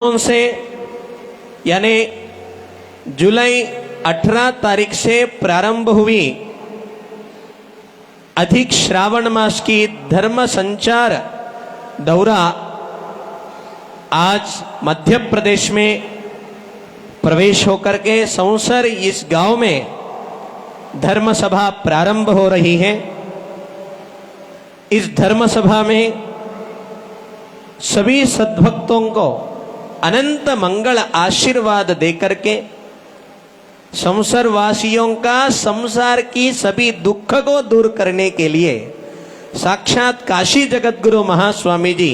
से यानी जुलाई 18 तारीख से प्रारंभ हुई अधिक श्रावण मास की धर्म संचार दौरा आज मध्य प्रदेश में प्रवेश होकर के सौंसर इस गांव में धर्म सभा प्रारंभ हो रही है। इस धर्म सभा में सभी सद्भक्तों को अनंत मंगल आशीर्वाद देकर के संसार वासियों का संसार की सभी दुख को दूर करने के लिए साक्षात काशी जगत गुरु महास्वामी जी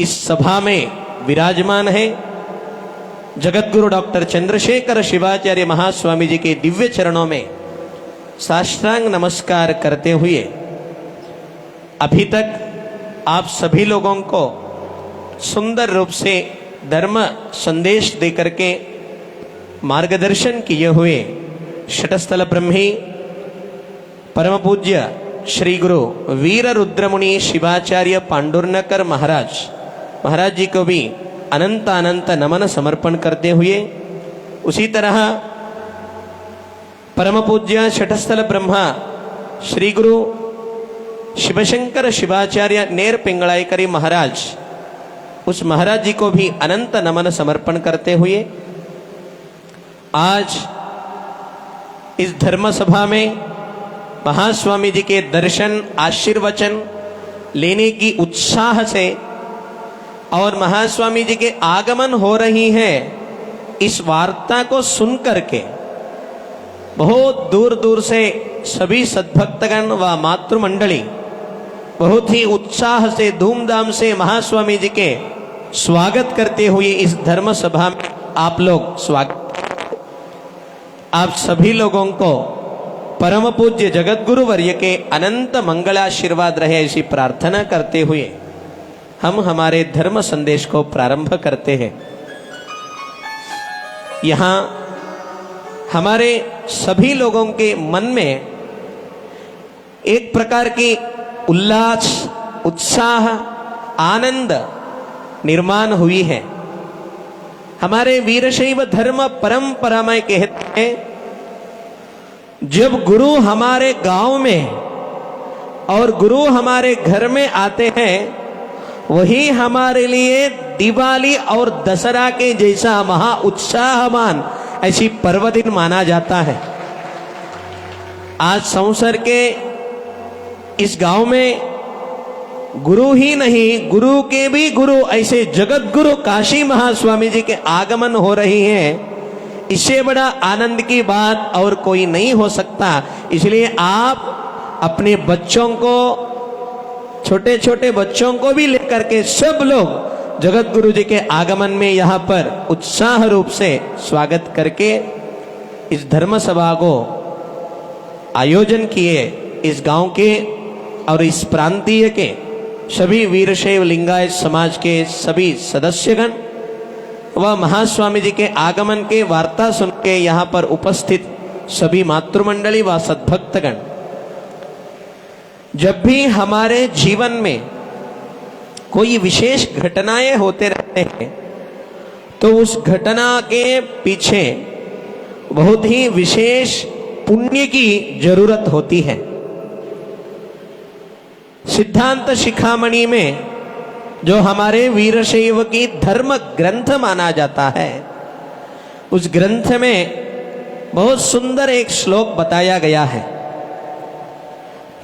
इस सभा में विराजमान है। जगत गुरु डॉक्टर चंद्रशेखर शिवाचार्य महास्वामी जी के दिव्य चरणों में साष्टांग नमस्कार करते हुए अभी तक आप सभी लोगों को सुंदर रूप से धर्म संदेश देकर के मार्गदर्शन किए हुए शतस्थल ब्रह्मी परम पूज्य श्री गुरु वीर रुद्रमुनि शिवाचार्य पांडुरंगकर महाराज जी को भी अनंत अनंत नमन समर्पण करते हुए उसी तरह परम पूज्य शतस्थल ब्रह्मा श्री गुरु शिवशंकर शिवाचार्य नेर पिंगलाईकरी महाराज उस महाराज जी को भी अनंत नमन समर्पण करते हुए आज इस धर्म सभा में महास्वामी जी के दर्शन आशीर्वचन लेने की उत्साह से और महास्वामी जी के आगमन हो रही है इस वार्ता को सुन करके बहुत दूर दूर से सभी सद्भक्तगण व मातृमंडली बहुत ही उत्साह से धूमधाम से महास्वामी जी के स्वागत करते हुए इस धर्म सभा में आप लोग स्वागत। आप सभी लोगों को परम पूज्य जगत गुरु वर्य के अनंत मंगलाशीर्वाद रहे ऐसी प्रार्थना करते हुए हम हमारे धर्म संदेश को प्रारंभ करते हैं। यहाँ हमारे सभी लोगों के मन में एक प्रकार की उल्लास उत्साह आनंद निर्माण हुई है। हमारे वीरशैव धर्म परंपरा में कहते हैं जब गुरु हमारे गांव में और गुरु हमारे घर में आते हैं वही हमारे लिए दिवाली और दशहरा के जैसा महा उत्साहमान ऐसी पर्व दिन माना जाता है। आज संसार के इस गांव में गुरु ही नहीं गुरु के भी गुरु ऐसे जगत गुरु काशी महास्वामी जी के आगमन हो रही है। इससे बड़ा आनंद की बात और कोई नहीं हो सकता। इसलिए आप अपने बच्चों को छोटे छोटे बच्चों को भी लेकर के सब लोग जगत गुरु जी के आगमन में यहाँ पर उत्साह रूप से स्वागत करके इस धर्म सभा को आयोजन किए। इस गांव के और इस प्रांतीय के सभी वीरशैव लिंगायत समाज के सभी सदस्यगण व महास्वामी जी के आगमन के वार्ता सुन के यहाँ पर उपस्थित सभी मातृमंडली व सद्भक्तगण, जब भी हमारे जीवन में कोई विशेष घटनाएं होते रहते हैं तो उस घटना के पीछे बहुत ही विशेष पुण्य की जरूरत होती है। सिद्धांत शिखामणि में जो हमारे वीरशैव की धर्म ग्रंथ माना जाता है उस ग्रंथ में बहुत सुंदर एक श्लोक बताया गया है।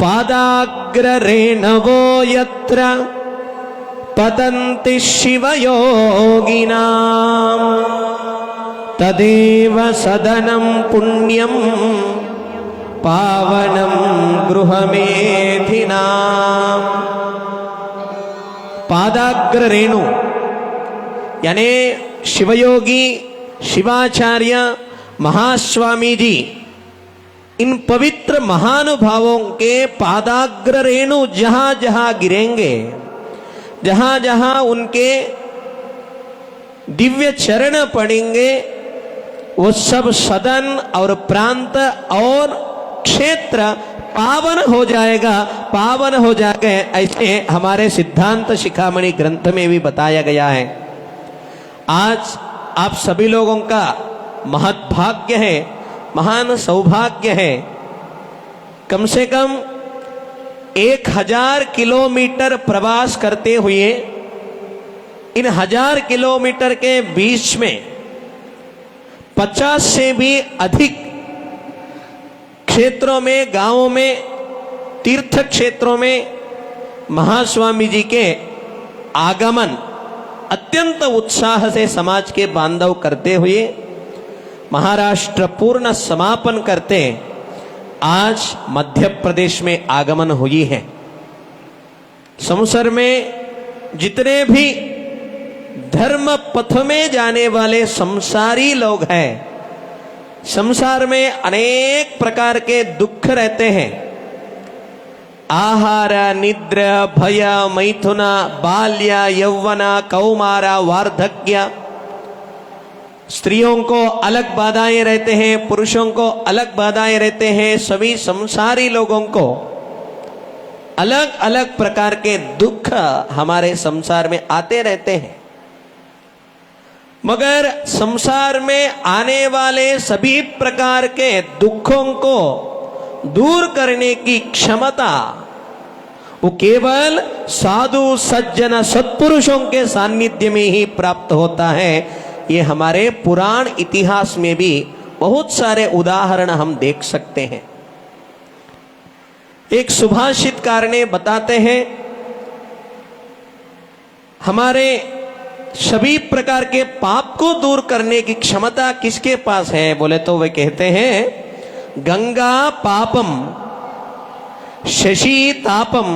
पादाग्र रेणवो यत्र पतन्ति शिवयोगिनां तदेव सदनं पुण्यं पावनं गृहमेधिनां। पादाग्र रेणु यानी शिवयोगी शिवाचार्य महास्वामी जी इन पवित्र महानुभावों के पादाग्र रेणु जहां जहां गिरेंगे जहां जहां उनके दिव्य चरण पड़ेंगे वो सब सदन और प्रांत और क्षेत्र पावन हो जाएगा। ऐसे हमारे सिद्धांत शिखामणि ग्रंथ में भी बताया गया है। आज आप सभी लोगों का महत भाग्य है, महान सौभाग्य है। कम से कम 1000 किलोमीटर प्रवास करते हुए इन 1000 किलोमीटर के बीच में 50 से भी अधिक क्षेत्रों में, गांवों में, तीर्थ क्षेत्रों में महास्वामी जी के आगमन अत्यंत उत्साह से समाज के बांधव करते हुए महाराष्ट्र पूर्ण समापन करते आज मध्य प्रदेश में आगमन हुई है। संसार में जितने भी धर्म पथ में जाने वाले संसारी लोग हैं, संसार में अनेक प्रकार के दुख रहते हैं। आहार, निद्रा, भय, मैथुन, बाल्य, यौवन, कौमार, वार्धक्य, स्त्रियों को अलग बाधाएं रहते हैं, पुरुषों को अलग बाधाएं रहते हैं। सभी संसारी लोगों को अलग अलग प्रकार के दुख हमारे संसार में आते रहते हैं। मगर संसार में आने वाले सभी प्रकार के दुखों को दूर करने की क्षमता वो केवल साधु सज्जन सत्पुरुषों के सानिध्य में ही प्राप्त होता है। ये हमारे पुराण इतिहास में भी बहुत सारे उदाहरण हम देख सकते हैं। एक सुभाषितकार ने बताते हैं, हमारे सभी प्रकार के पाप को दूर करने की क्षमता किसके पास है? बोले तो वे कहते हैं, गंगा पापम शशि तापम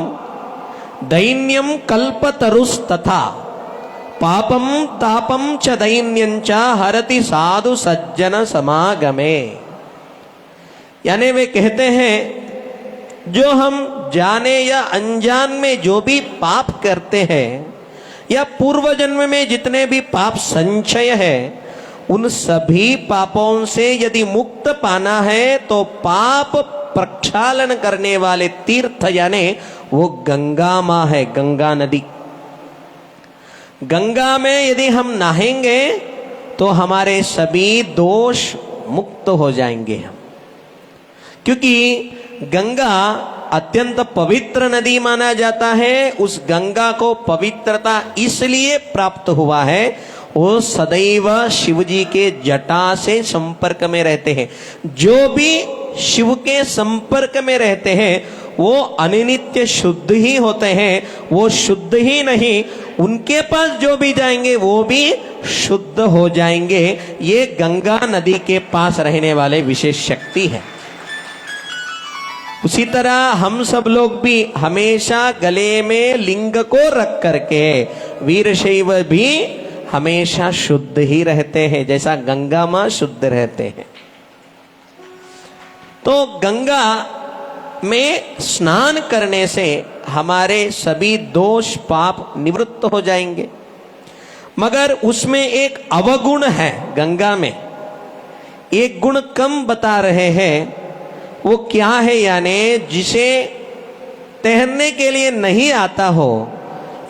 दैन्यम कल्पतरुस्तथा पापम तापम च दैन्यं च हरति साधु सज्जन समागमे। यानी वे कहते हैं, जो हम जाने या अनजान में जो भी पाप करते हैं या पूर्व जन्म में जितने भी पाप संचय है, उन सभी पापों से यदि मुक्त पाना है तो पाप प्रक्षालन करने वाले तीर्थ यानी वो गंगा माँ है, गंगा नदी। गंगा में यदि हम नहाएंगे तो हमारे सभी दोष मुक्त हो जाएंगे हम, क्योंकि गंगा अत्यंत पवित्र नदी माना जाता है। उस गंगा को पवित्रता इसलिए प्राप्त हुआ है, वो सदैव शिव जी के जटा से संपर्क में रहते हैं। जो भी शिव के संपर्क में रहते हैं वो अनित्य शुद्ध ही होते हैं। वो शुद्ध ही नहीं, उनके पास जो भी जाएंगे वो भी शुद्ध हो जाएंगे। ये गंगा नदी के पास रहने वाले विशेष शक्ति है। उसी तरह हम सब लोग भी हमेशा गले में लिंग को रख करके वीरशैव भी हमेशा शुद्ध ही रहते हैं, जैसा गंगा माँ शुद्ध रहते हैं। तो गंगा में स्नान करने से हमारे सभी दोष पाप निवृत्त हो जाएंगे। मगर उसमें एक अवगुण है, गंगा में एक गुण कम बता रहे हैं। वो क्या है? यानी जिसे तैरने के लिए नहीं आता हो,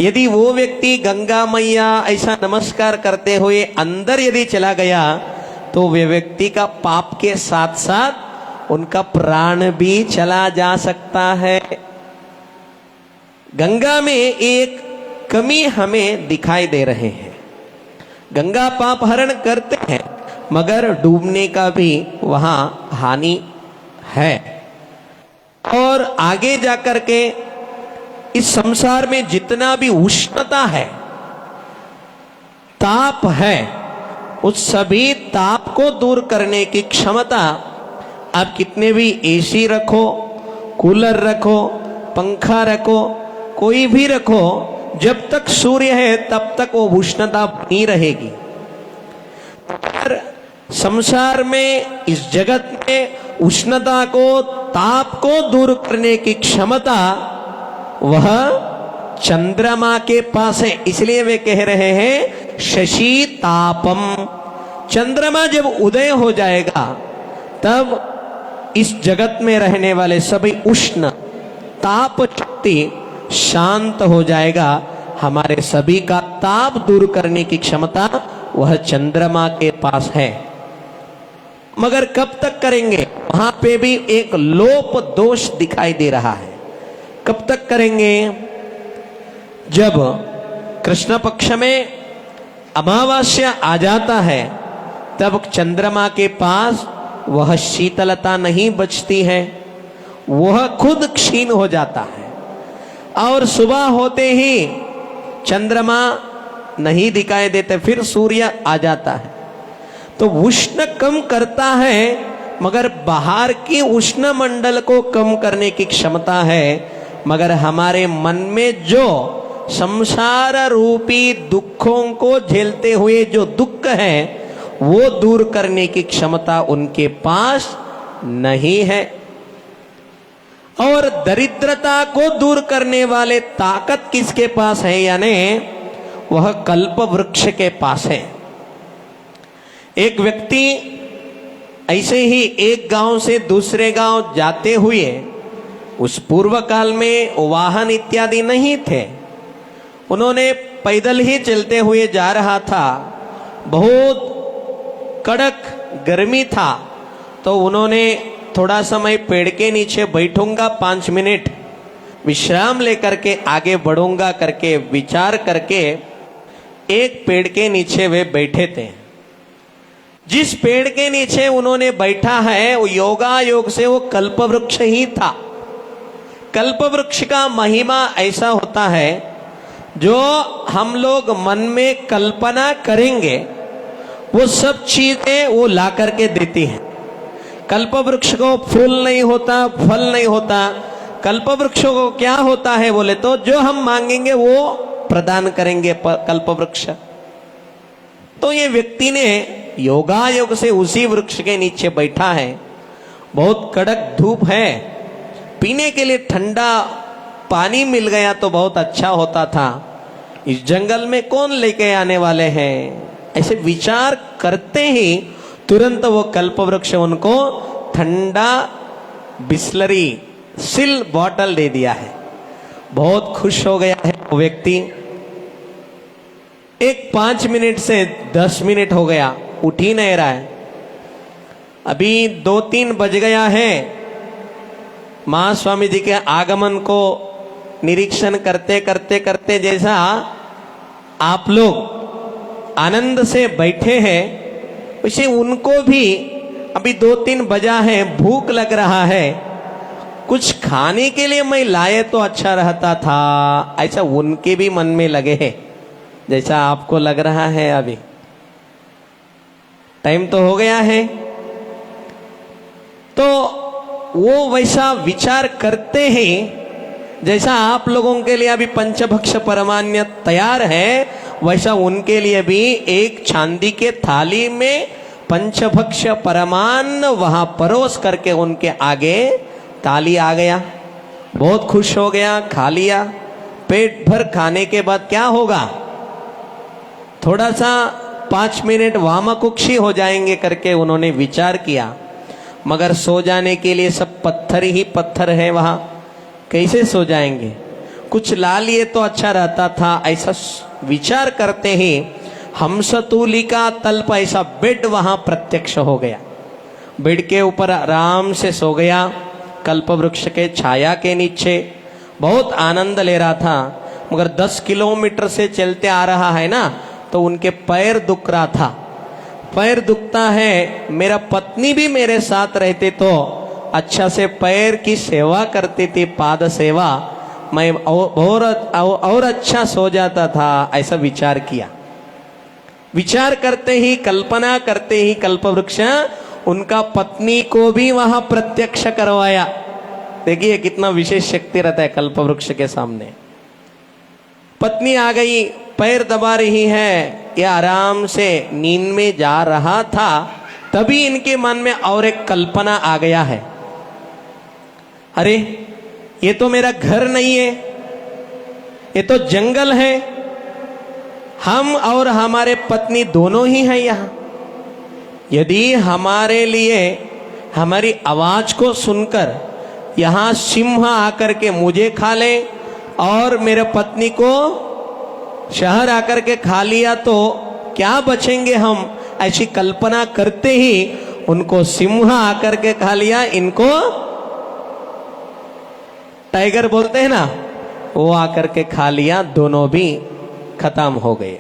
यदि वो व्यक्ति गंगा मैया ऐसा नमस्कार करते हुए अंदर यदि चला गया तो वे व्यक्ति का पाप के साथ साथ उनका प्राण भी चला जा सकता है। गंगा में एक कमी हमें दिखाई दे रहे हैं। गंगा पाप हरण करते हैं मगर डूबने का भी वहां हानि है। और आगे जाकर के इस संसार में जितना भी उष्णता है, ताप है, उस सभी ताप को दूर करने की क्षमता आप कितने भी एसी रखो, कूलर रखो, पंखा रखो, कोई भी रखो, जब तक सूर्य है तब तक वो उष्णता बनी रहेगी। पर संसार में, इस जगत में उष्णता को, ताप को दूर करने की क्षमता वह चंद्रमा के पास है। इसलिए वे कह रहे हैं शशि तापम। चंद्रमा जब उदय हो जाएगा तब इस जगत में रहने वाले सभी उष्ण ताप शक्ति शांत हो जाएगा। हमारे सभी का ताप दूर करने की क्षमता वह चंद्रमा के पास है। मगर कब तक करेंगे? वहां पे भी एक लोप दोष दिखाई दे रहा है। कब तक करेंगे? जब कृष्ण पक्ष में अमावस्या आ जाता है तब चंद्रमा के पास वह शीतलता नहीं बचती है, वह खुद क्षीण हो जाता है। और सुबह होते ही चंद्रमा नहीं दिखाई देते, फिर सूर्य आ जाता है। तो उष्ण कम करता है, मगर बाहर की उष्ण मंडल को कम करने की क्षमता है। मगर हमारे मन में जो संसार रूपी दुखों को झेलते हुए जो दुख है, वो दूर करने की क्षमता उनके पास नहीं है। और दरिद्रता को दूर करने वाले ताकत किसके पास है? यानी वह कल्प वृक्ष के पास है। एक व्यक्ति ऐसे ही एक गांव से दूसरे गांव जाते हुए, उस पूर्व काल में वाहन इत्यादि नहीं थे, उन्होंने पैदल ही चलते हुए जा रहा था। बहुत कड़क गर्मी था, तो उन्होंने थोड़ा समय पेड़ के नीचे बैठूंगा, 5 मिनट विश्राम लेकर के आगे बढ़ूंगा करके विचार करके एक पेड़ के नीचे वे बैठे थे। जिस पेड़ के नीचे उन्होंने बैठा है वो योगायोग से वो कल्पवृक्ष ही था। कल्पवृक्ष का महिमा ऐसा होता है, जो हम लोग मन में कल्पना करेंगे वो सब चीजें वो ला करके देती हैं। कल्पवृक्ष को फूल नहीं होता, फल नहीं होता। कल्पवृक्ष को क्या होता है बोले तो जो हम मांगेंगे वो प्रदान करेंगे कल्पवृक्ष। तो ये व्यक्ति ने योगायोग से उसी वृक्ष के नीचे बैठा है। बहुत कड़क धूप है, पीने के लिए ठंडा पानी मिल गया तो बहुत अच्छा होता था। इस जंगल में कौन लेके आने वाले हैं? ऐसे विचार करते ही तुरंत वो कल्पवृक्ष उनको ठंडा बिस्लरी सिल बॉटल दे दिया है। बहुत खुश हो गया है वो व्यक्ति। एक 5 मिनट से 10 मिनट हो गया, उठ ही नहीं रहा है। अभी 2-3 बज गया है। महास्वामी जी के आगमन को निरीक्षण करते करते करते जैसा आप लोग आनंद से बैठे हैं, वैसे उनको भी अभी 2-3 बजा है, भूख लग रहा है। कुछ खाने के लिए मैं लाए तो अच्छा रहता था, ऐसा उनके भी मन में लगे है, जैसा आपको लग रहा है। अभी टाइम तो हो गया है, तो वो वैसा विचार करते हैं जैसा आप लोगों के लिए अभी पंचभक्ष परमान्य तैयार है, वैसा उनके लिए भी एक चांदी के थाली में पंचभक्ष परमान्न वहां परोस करके उनके आगे थाली आ गया। बहुत खुश हो गया, खा लिया। पेट भर खाने के बाद क्या होगा? थोड़ा सा 5 मिनट वामकुक्षी हो जाएंगे करके उन्होंने विचार किया। मगर सो जाने के लिए सब पत्थर ही पत्थर है वहां, कैसे सो जाएंगे? कुछ ला लिए तो अच्छा रहता था। ऐसा विचार करते ही हंसतूलिका तल्प ऐसा बेड वहां प्रत्यक्ष हो गया। बेड के ऊपर आराम से सो गया, कल्पवृक्ष के छाया के नीचे बहुत आनंद ले रहा था। मगर 10 किलोमीटर से चलते आ रहा है ना, तो उनके पैर दुख रहा था। पैर दुखता है, मेरा पत्नी भी मेरे साथ रहते तो अच्छा से पैर की सेवा करती थी, पाद सेवा, मैं और अच्छा सो जाता था। ऐसा विचार किया। विचार करते ही, कल्पना करते ही कल्पवृक्ष उनका पत्नी को भी वहां प्रत्यक्ष करवाया। देखिए कितना विशेष शक्ति रहता है कल्पवृक्ष के सामने। पत्नी आ गई, पैर दबा रही है, ये आराम से नींद में जा रहा था। तभी इनके मन में और एक कल्पना आ गया है, अरे ये तो मेरा घर नहीं है, ये तो जंगल है। हम और हमारे पत्नी दोनों ही हैं यहाँ। यदि हमारे लिए हमारी आवाज को सुनकर यहाँ सिंह आकर के मुझे खा ले और मेरे पत्नी को शहर आकर के खा लिया तो क्या बचेंगे हम, ऐसी कल्पना करते ही उनको सिंह आकर के खा लिया। इनको टाइगर बोलते हैं ना, वो आकर के खा लिया, दोनों भी खत्म हो गए।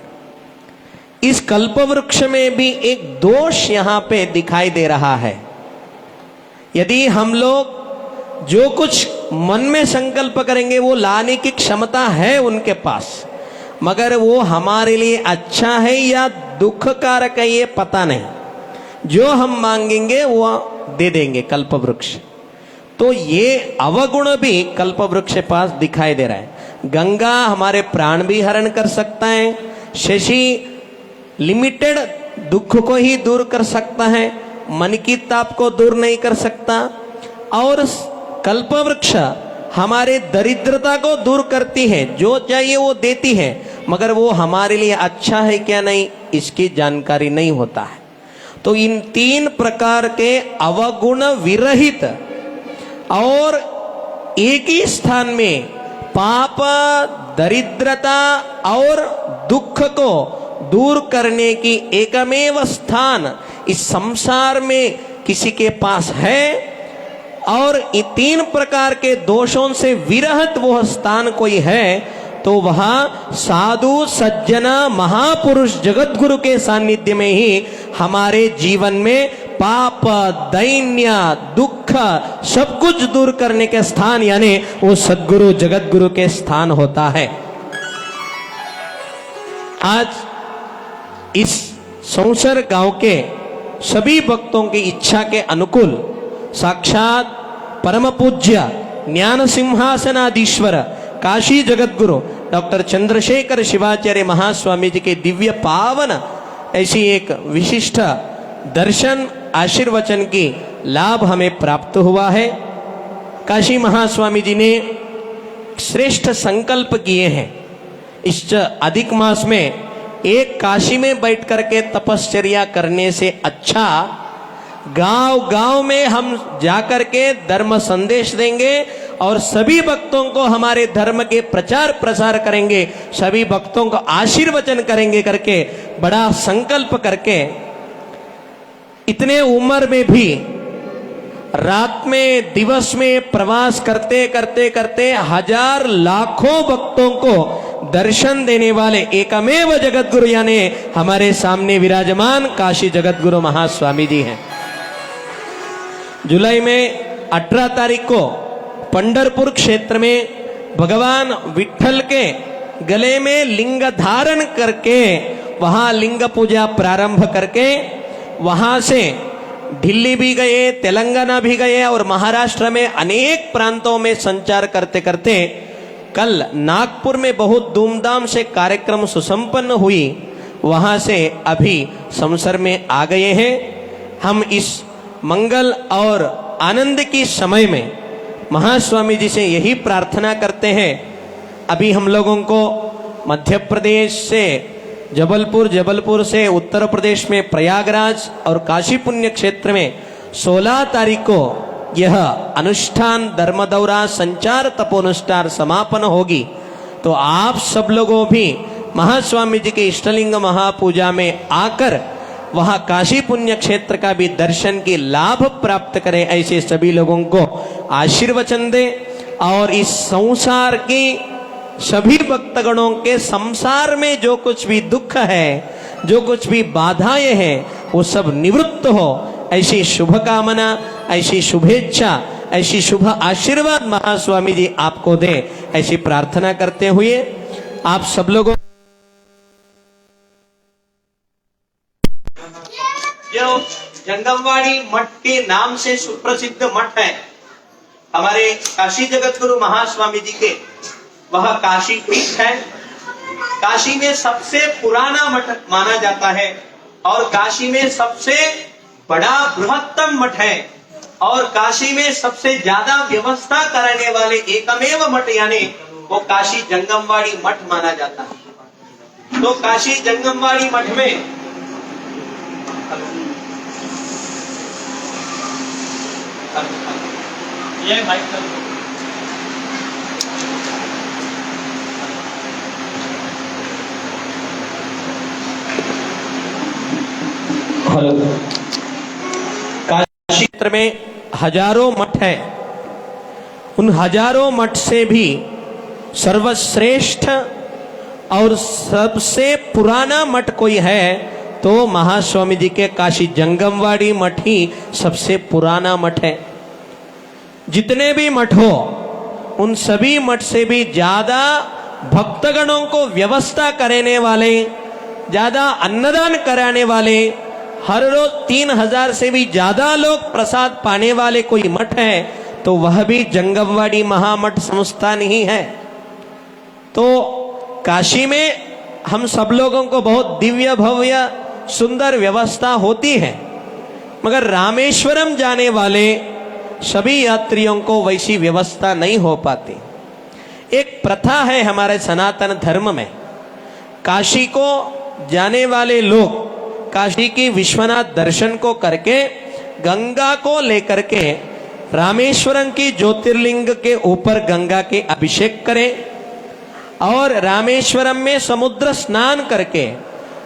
इस कल्प वृक्ष में भी एक दोष यहां पे दिखाई दे रहा है। यदि हम लोग जो कुछ मन में संकल्प करेंगे वो लाने की क्षमता है उनके पास, मगर वो हमारे लिए अच्छा है या दुख कारक है ये पता नहीं। जो हम मांगेंगे वो दे देंगे कल्प वृक्ष। तो ये अवगुण भी कल्प वृक्ष के पास दिखाई दे रहा है। गंगा हमारे प्राण भी हरण कर सकता है, शशि लिमिटेड दुख को ही दूर कर सकता है, मन की ताप को दूर नहीं कर सकता। और कल्प वृक्ष हमारे दरिद्रता को दूर करती है, जो चाहिए वो देती है, मगर वो हमारे लिए अच्छा है क्या नहीं इसकी जानकारी नहीं होता है। तो इन तीन प्रकार के अवगुण विरहित और एक ही स्थान में पाप, दरिद्रता और दुख को दूर करने की एकमेव स्थान इस संसार में किसी के पास है। और इन तीन प्रकार के दोषों से विरहित वह स्थान कोई है तो वहां साधु सज्जन महापुरुष जगत गुरु के सानिध्य में ही हमारे जीवन में पाप, दैन्य, दुख सब कुछ दूर करने के स्थान यानी वो सद्गुरु जगत गुरु के स्थान होता है। आज इस सौंसर गांव के सभी भक्तों की इच्छा के अनुकूल साक्षात परम पूज्य ज्ञान सिंहासनाधीश्वर काशी जगत गुरु डॉक्टर चंद्रशेखर शिवाचार्य महास्वामी जी के दिव्य पावन ऐसी एक विशिष्ट दर्शन आशीर्वचन की लाभ हमें प्राप्त हुआ है। काशी महास्वामी जी ने श्रेष्ठ संकल्प किए हैं। इस अधिक मास में एक काशी में बैठ करके तपश्चर्या करने से अच्छा गांव गांव में हम जाकर के धर्म संदेश देंगे और सभी भक्तों को हमारे धर्म के प्रचार प्रसार करेंगे, सभी भक्तों को आशीर्वचन करेंगे करके बड़ा संकल्प करके इतने उम्र में भी रात में दिवस में प्रवास करते करते करते हजार लाखों भक्तों को दर्शन देने वाले एकमेव जगत गुरु यानी हमारे सामने विराजमान काशी जगत गुरु महास्वामी जी हैं। जुलाई में 18 तारीख को पंढरपुर क्षेत्र में भगवान विठ्ठल के गले में लिंग धारण करके वहां लिंग पूजा प्रारंभ करके वहां से दिल्ली भी गए, तेलंगाना भी गए और महाराष्ट्र में अनेक प्रांतों में संचार करते करते कल नागपुर में बहुत धूमधाम से कार्यक्रम सुसंपन्न हुई। वहां से अभी संवसर में आ गए हैं। हम इस मंगल और आनंद की समय में महास्वामी जी से यही प्रार्थना करते हैं। अभी हम लोगों को मध्य प्रदेश से जबलपुर से उत्तर प्रदेश में प्रयागराज और काशी पुण्य क्षेत्र में 16 तारीख को यह अनुष्ठान धर्म दौरा संचार तपोनुष्ठान समापन होगी। तो आप सब लोगों भी महास्वामी जी के इष्टलिंग महापूजा में आकर वहां काशी पुण्य क्षेत्र का भी दर्शन की लाभ प्राप्त करें, ऐसे सभी लोगों को आशीर्वचन दे और इस संसार की सभी भक्तगणों के संसार में जो कुछ भी दुख है, जो कुछ भी बाधाएं हैं, वो सब निवृत्त हो, ऐसी शुभ कामना, ऐसी शुभेच्छा, ऐसी शुभ आशीर्वाद महास्वामी जी आपको दे, ऐसी प्रार्थना करते हुए आप सब लोगों जो जंगमवाड़ी मठ के नाम से सुप्रसिद्ध मठ है हमारे काशी जगत गुरु महास्वामी जी के, वह काशी पीठ है। काशी में सबसे पुराना मठ माना जाता है और काशी में सबसे बड़ा बृहत्तम मठ है और काशी में सबसे ज्यादा व्यवस्था कराने वाले एकमेव मठ यानी वो काशी जंगमवाड़ी मठ माना जाता है। तो काशी जंगमवाड़ी मठ में ये माइक हेलो। काशी क्षेत्र में हजारों मठ हैं। उन हजारों मठ से भी सर्वश्रेष्ठ और सबसे पुराना मठ कोई है तो महास्वामी जी के काशी जंगमवाड़ी मठ ही सबसे पुराना मठ है। जितने भी मठ हो उन सभी मठ से भी ज्यादा भक्तगणों को व्यवस्था करने वाले, ज्यादा अन्नदान कराने वाले, हर रोज 3000 से भी ज्यादा लोग प्रसाद पाने वाले कोई मठ है तो वह भी जंगमवाड़ी महामठ संस्थान ही है। तो काशी में हम सब लोगों को बहुत दिव्य भव्य सुंदर व्यवस्था होती है, मगर रामेश्वरम जाने वाले सभी यात्रियों को वैसी व्यवस्था नहीं हो पाती। एक प्रथा है हमारे सनातन धर्म में, काशी को जाने वाले लोग काशी की विश्वनाथ दर्शन को करके गंगा को लेकर के रामेश्वरम की ज्योतिर्लिंग के ऊपर गंगा के अभिषेक करें और रामेश्वरम में समुद्र स्नान करके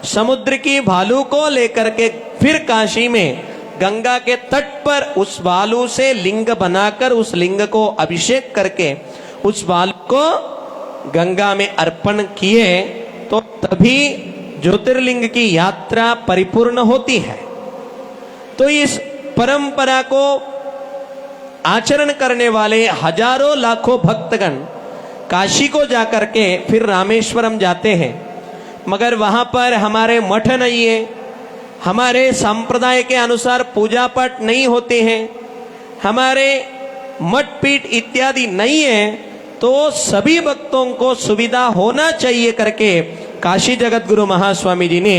समुद्र की भालू को लेकर के फिर काशी में गंगा के तट पर उस भालू से लिंग बनाकर उस लिंग को अभिषेक करके उस भालू को गंगा में अर्पण किए तो तभी ज्योतिर्लिंग की यात्रा परिपूर्ण होती है। तो इस परंपरा को आचरण करने वाले हजारों लाखों भक्तगण काशी को जाकर के फिर रामेश्वरम जाते हैं, मगर वहां पर हमारे मठ नहीं है, हमारे संप्रदाय के अनुसार पूजा पाठ नहीं होते हैं, हमारे मठ पीठ इत्यादि नहीं है, तो सभी भक्तों को सुविधा होना चाहिए करके काशी जगत गुरु महास्वामी जी ने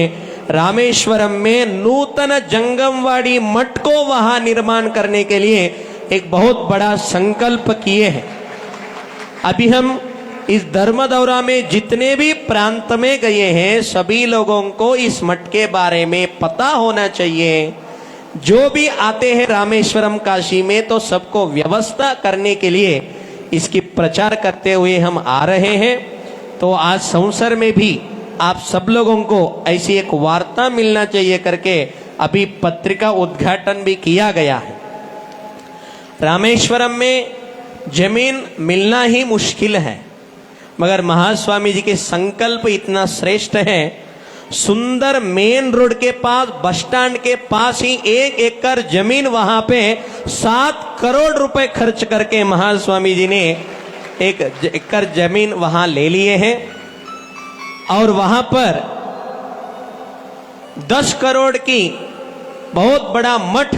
रामेश्वरम में नूतन जंगमवाड़ी मठ को वहां निर्माण करने के लिए एक बहुत बड़ा संकल्प किए हैं। अभी हम इस धर्म दौरा में जितने भी प्रांत में गए हैं सभी लोगों को इस मठ के बारे में पता होना चाहिए। जो भी आते हैं रामेश्वरम काशी में तो सबको व्यवस्था करने के लिए इसकी प्रचार करते हुए हम आ रहे हैं। तो आज संवत्सर में भी आप सब लोगों को ऐसी एक वार्ता मिलना चाहिए करके अभी पत्रिका उद्घाटन भी किया गया है। रामेश्वरम में जमीन मिलना ही मुश्किल है, मगर महास्वामी जी के संकल्प इतना श्रेष्ठ है। सुंदर मेन रोड के पास बस स्टैंड के पास ही 1 एकड़ जमीन वहां पे 7 करोड़ रुपए खर्च करके महास्वामी जी ने 1 एकड़ जमीन वहां ले लिए हैं और वहां पर 10 करोड़ की बहुत बड़ा मठ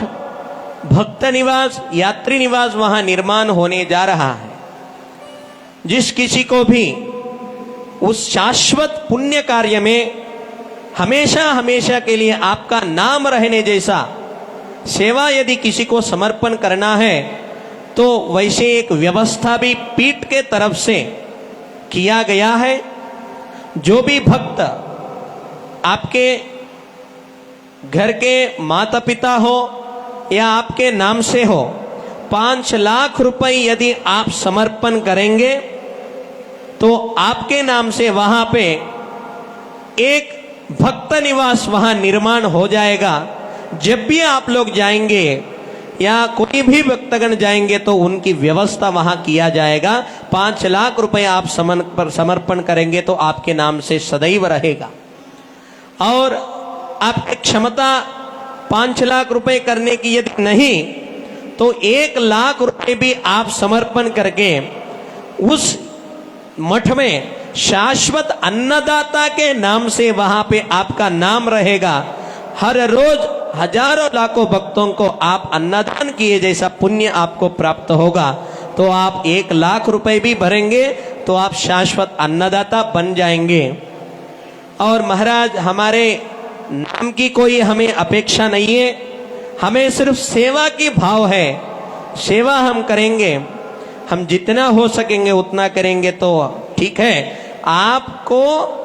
भक्त निवास यात्री निवास वहां निर्माण होने जा रहा है। जिस किसी को भी उस शाश्वत पुण्य कार्य में हमेशा हमेशा के लिए आपका नाम रहने जैसा सेवा यदि किसी को समर्पण करना है तो वैसे एक व्यवस्था भी पीठ के तरफ से किया गया है। जो भी भक्त आपके घर के माता पिता हो या आपके नाम से हो 5 लाख रुपए यदि आप समर्पण करेंगे तो आपके नाम से वहां पे एक भक्त निवास वहां निर्माण हो जाएगा। जब भी आप लोग जाएंगे या कोई भी भक्तगण जाएंगे तो उनकी व्यवस्था वहां किया जाएगा। 5 लाख रुपए आप समर्पण करेंगे तो आपके नाम से सदैव रहेगा। और आपकी क्षमता 5 लाख रुपए करने की यदि नहीं तो 1 लाख रुपए भी आप समर्पण करके उस मठ में शाश्वत अन्नदाता के नाम से वहां पे आपका नाम रहेगा। हर रोज हजारों लाखों भक्तों को आप अन्नदान किए जैसा पुण्य आपको प्राप्त होगा। तो आप 1 लाख रुपए भी भरेंगे तो आप शाश्वत अन्नदाता बन जाएंगे। और महाराज हमारे नाम की कोई हमें अपेक्षा नहीं है, हमें सिर्फ सेवा की भाव है। सेवा हम करेंगे, हम जितना हो सकेंगे उतना करेंगे तो ठीक है। आपको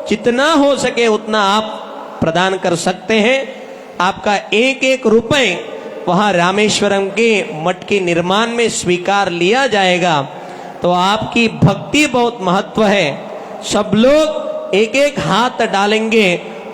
जितना हो सके उतना आप प्रदान कर सकते हैं। आपका 1-1 रुपए वहां रामेश्वरम के मठ के निर्माण में स्वीकार लिया जाएगा। तो आपकी भक्ति बहुत महत्व है। सब लोग 1-1 हाथ डालेंगे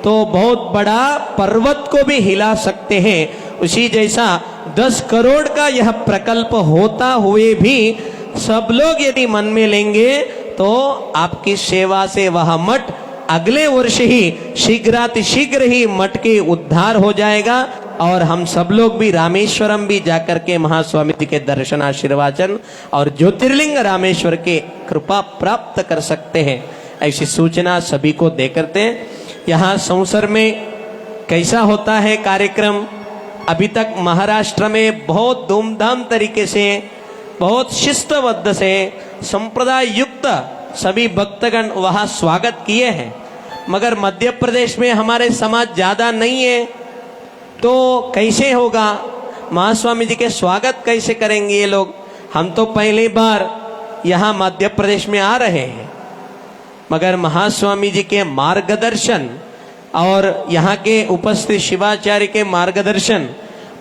तो बहुत बड़ा पर्वत को भी हिला सकते हैं। उसी जैसा 10 करोड़ का यह प्रकल्प होता हुए भी सब लोग यदि मन में लेंगे तो आपकी सेवा से वह मठ अगले वर्ष ही शीघ्रातिशीघ्र ही मठ के उद्धार हो जाएगा और हम सब लोग भी रामेश्वरम भी जाकर के महास्वामी जी के दर्शन आशीर्वाचन और ज्योतिर्लिंग रामेश्वर के कृपा प्राप्त कर सकते हैं। ऐसी सूचना सभी को दे करते हैं। यहाँ संवसर में कैसा होता है कार्यक्रम, अभी तक महाराष्ट्र में बहुत धूमधाम तरीके से, बहुत शिस्तबद्ध से, संप्रदाय युक्त सभी भक्तगण वहाँ स्वागत किए हैं। मगर मध्य प्रदेश में हमारे समाज ज़्यादा नहीं है, तो कैसे होगा, महास्वामी जी के स्वागत कैसे करेंगे ये लोग। हम तो पहली बार यहाँ मध्य प्रदेश में आ रहे हैं, मगर महास्वामी जी के मार्गदर्शन और यहाँ के उपस्थित शिवाचार्य के मार्गदर्शन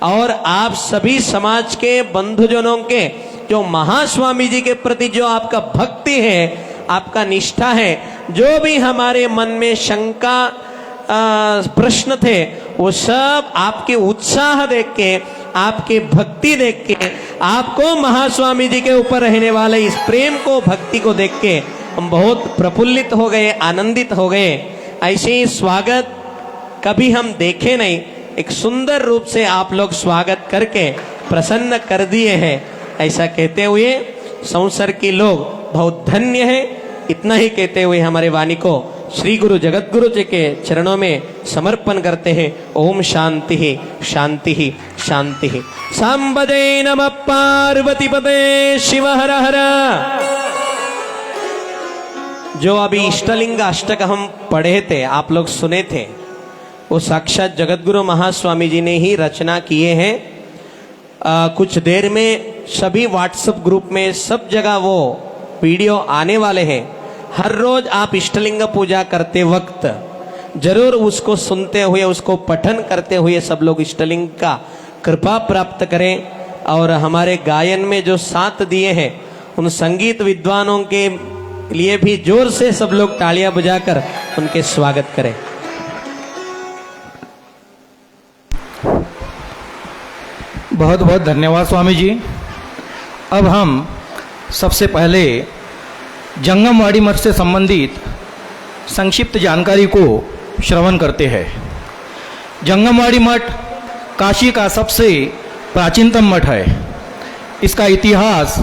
और आप सभी समाज के बंधुजनों के जो महास्वामी जी के प्रति जो आपका भक्ति है, आपका निष्ठा है, जो भी हमारे मन में शंका प्रश्न थे, वो सब आपके उत्साह देख के, आपके भक्ति देख के, आपको महास्वामी जी के ऊपर रहने वाले इस प्रेम को, भक्ति को देख के हम बहुत प्रफुल्लित हो गए, आनंदित हो गए। ऐसे ही स्वागत कभी हम देखे नहीं, एक सुंदर रूप से आप लोग स्वागत करके प्रसन्न कर दिए हैं। ऐसा कहते हुए संवसर के लोग बहुत धन्य है। इतना ही कहते हुए हमारे वाणी को श्री गुरु जगत गुरु जी के चरणों में समर्पण करते हैं। ओम शांति ही शांति ही शांति ही। सांबदे नमः पार्वती पते शिव हर हर। जो अभी इष्टलिंग अष्टक हम पढ़े थे, आप लोग सुने थे, वो साक्षात जगतगुरु महास्वामी जी ने ही रचना किए हैं। कुछ देर में सभी व्हाट्सएप ग्रुप में सब जगह वो वीडियो आने वाले हैं। हर रोज आप इष्टलिंग पूजा करते वक्त जरूर उसको सुनते हुए, उसको पठन करते हुए सब लोग इष्टलिंग का कृपा प्राप्त करें। और हमारे गायन में जो साथ दिए हैं उन संगीत विद्वानों के लिए भी जोर से सब लोग तालियां बजाकर उनके स्वागत करें। बहुत बहुत धन्यवाद स्वामी जी। अब हम सबसे पहले जंगमवाड़ी मठ से संबंधित संक्षिप्त जानकारी को श्रवण करते हैं। जंगमवाड़ी मठ काशी का सबसे प्राचीनतम मठ है। इसका इतिहास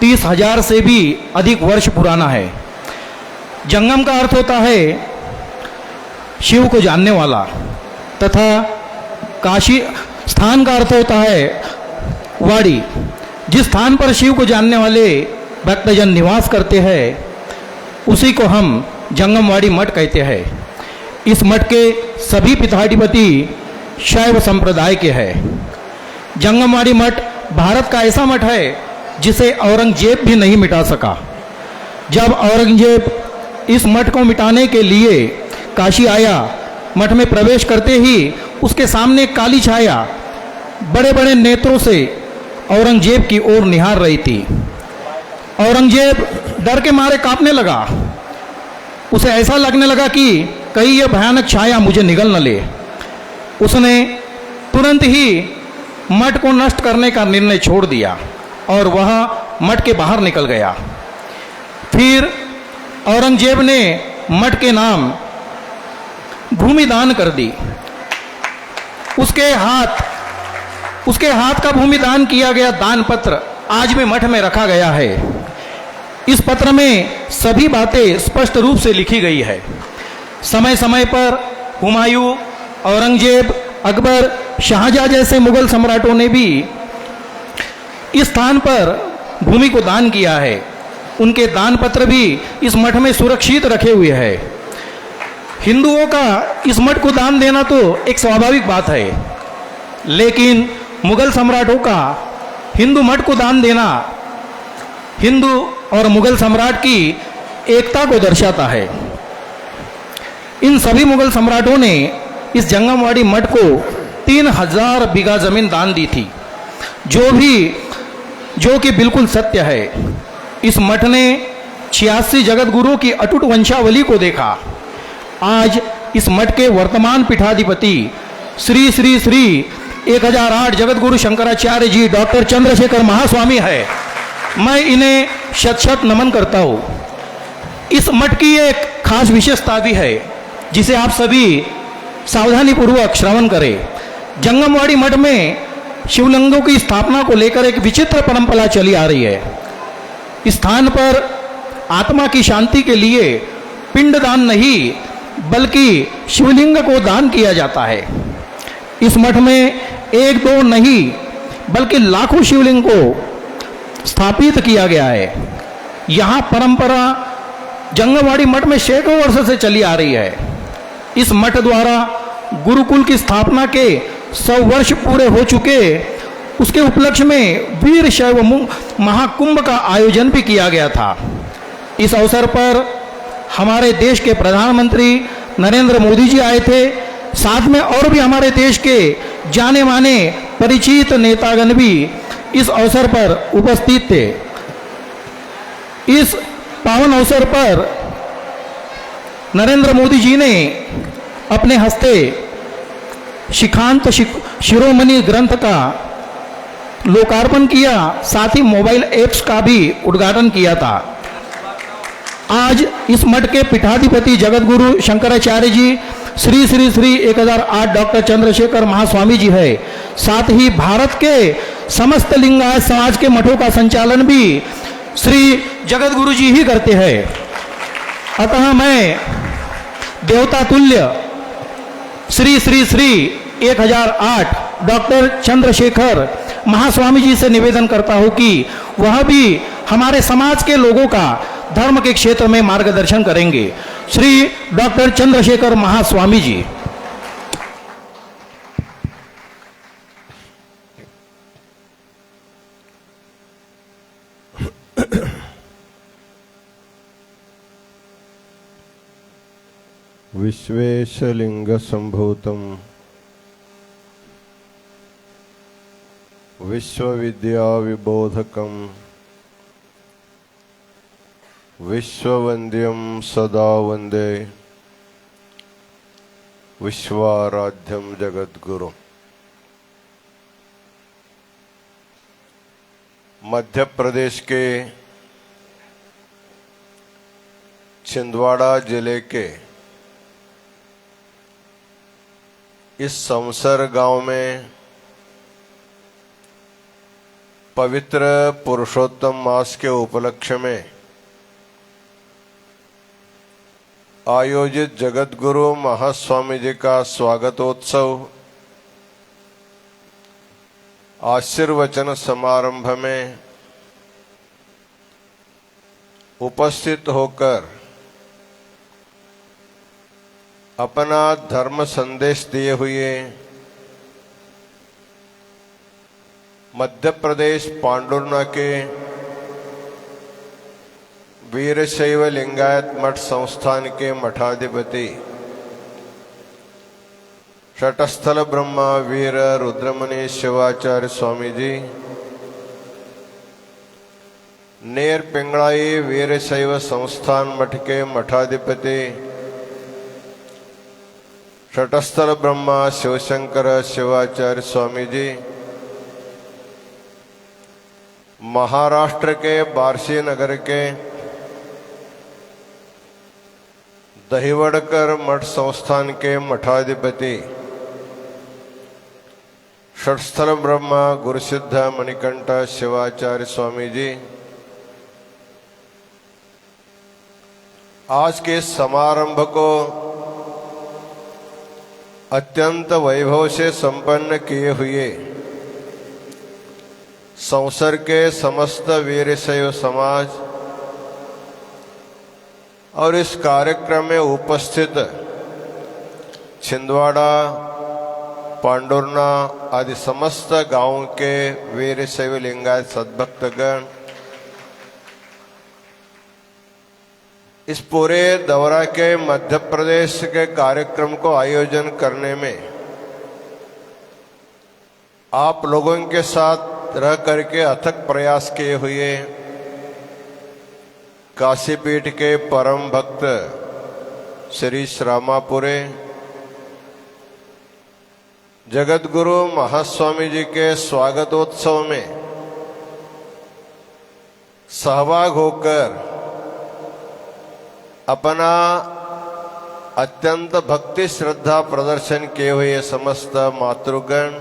30,000 से भी अधिक वर्ष पुराना है। जंगम का अर्थ होता है शिव को जानने वाला, तथा काशी स्थान का अर्थ होता है वाड़ी। जिस स्थान पर शिव को जानने वाले भक्तजन निवास करते हैं उसी को हम जंगमवाड़ी मठ कहते हैं। इस मठ के सभी पीठाधिपति शैव संप्रदाय के हैं। जंगमवाड़ी मठ भारत का ऐसा मठ है जिसे औरंगजेब भी नहीं मिटा सका। जब औरंगजेब इस मठ को मिटाने के लिए काशी आया, मठ में प्रवेश करते ही उसके सामने काली छाया बड़े बड़े नेत्रों से औरंगजेब की ओर निहार रही थी। औरंगजेब डर के मारे कांपने लगा। उसे ऐसा लगने लगा कि कहीं यह भयानक छाया मुझे निगल न ले। उसने तुरंत ही मठ को नष्ट करने का निर्णय छोड़ दिया और वह मठ के बाहर निकल गया। फिर औरंगजेब ने मठ के नाम भूमि दान कर दी। उसके हाथ का भूमि दान किया गया दान पत्र आज भी मठ में रखा गया है। इस पत्र में सभी बातें स्पष्ट रूप से लिखी गई है। समय समय पर हुमायूं, औरंगजेब, अकबर, शाहजहां जैसे मुगल सम्राटों ने भी इस स्थान पर भूमि को दान किया है। उनके दान पत्र भी इस मठ में सुरक्षित रखे हुए हैं। हिंदुओं का इस मठ को दान देना तो एक स्वाभाविक बात है, लेकिन मुगल सम्राटों का हिंदू मठ को दान देना हिंदू और मुगल सम्राट की एकता को दर्शाता है। इन सभी मुगल सम्राटों ने इस जंगमवाड़ी मठ को 3000 बीघा जमीन दान दी थी, जो कि बिल्कुल सत्य है। इस मठ ने 86 जगत गुरुओं की अटूट वंशावली को देखा। आज इस मठ के वर्तमान पीठाधिपति श्री श्री श्री 1008 जगत गुरु शंकराचार्य जी डॉक्टर चंद्रशेखर महास्वामी है। मैं इन्हें शत शत नमन करता हूँ। इस मठ की एक खास विशेषता भी है जिसे आप सभी सावधानी पूर्वक श्रवण करें। जंगमवाड़ी मठ में शिवलिंगों की स्थापना को लेकर एक विचित्र परंपरा चली आ रही है। इस स्थान पर आत्मा की शांति के लिए पिंडदान नहीं बल्कि शिवलिंग को दान किया जाता है। इस मठ में एक दो नहीं बल्कि लाखों शिवलिंग को स्थापित किया गया है। यहाँ परंपरा जंगमवाड़ी मठ में सैकड़ों वर्ष से चली आ रही है। इस मठ द्वारा गुरुकुल की स्थापना के 100 वर्ष पूरे हो चुके, उसके उपलक्ष्य में वीर शैव महाकुंभ का आयोजन भी किया गया था। इस अवसर पर हमारे देश के प्रधानमंत्री नरेंद्र मोदी जी आए थे। साथ में और भी हमारे देश के जाने माने परिचित नेतागण भी इस अवसर पर उपस्थित थे। इस पावन अवसर पर नरेंद्र मोदी जी ने अपने हस्ते शिखांत शिरोमणि ग्रंथ का लोकार्पण किया, साथ ही मोबाइल ऐप्स का भी उद्घाटन किया था। आज इस मठ के पीठाधिपति जगत गुरु शंकराचार्य जी श्री श्री श्री 1008 डॉक्टर चंद्रशेखर महास्वामी जी है। साथ ही भारत के समस्त लिंगायत समाज के मठों का संचालन भी श्री जगत गुरु जी ही करते हैं। अतः मैं देवता तुल्य श्री श्री श्री 1008 डॉक्टर चंद्रशेखर महास्वामी जी से निवेदन करता हूं कि वह भी हमारे समाज के लोगों का धर्म के क्षेत्र में मार्गदर्शन करेंगे। श्री डॉक्टर चंद्रशेखर महास्वामी जी। विश्वेशलिंग संभूतम विश्वविद्या विबोधकम विश्ववंद्यम सदा वंदे विश्वाराध्यम जगद्गुरु। मध्य प्रदेश के छिंदवाड़ा जिले के इस समसर गांव में पवित्र पुरुषोत्तम मास के उपलक्ष्य में आयोजित जगत गुरु महास्वामी जी का स्वागतोत्सव आशीर्वचन समारंभ में उपस्थित होकर अपना धर्म संदेश दिए हुए मध्य प्रदेश पांडुर्ना के वीरशैव लिंगायत मठ संस्थान के मठाधिपति शटस्थल ब्रह्मा वीर रुद्रमणि शिवाचार्य स्वामी जी, नेर पिंगड़ाई वीरशैव संस्थान मठ के मठाधिपति शटस्थल ब्रह्मा शिवशंकर शिवाचार्य स्वामी जी, महाराष्ट्र के बार्शी नगर के दहिवड़कर मठ संस्थान के मठाधिपति षटस्थल ब्रह्मा गुरुसिद्ध मणिकंठ शिवाचार्य स्वामी जी, आज के समारंभ को अत्यंत वैभव से संपन्न किए हुए संसर के समस्त वीरशैव समाज और इस कार्यक्रम में उपस्थित छिंदवाड़ा पांडुर्ना आदि समस्त गांवों के वीरशैव लिंगायत सद्भक्तगण, इस पूरे दौरा के मध्य प्रदेश के कार्यक्रम को आयोजन करने में आप लोगों के साथ रह करके अथक प्रयास किए हुए काशीपीठ के परम भक्त श्री श्रामापुरे जगतगुरु महास्वामी जी के स्वागतोत्सव में सहभाग होकर अपना अत्यंत भक्ति श्रद्धा प्रदर्शन किए हुए समस्त मातृगण,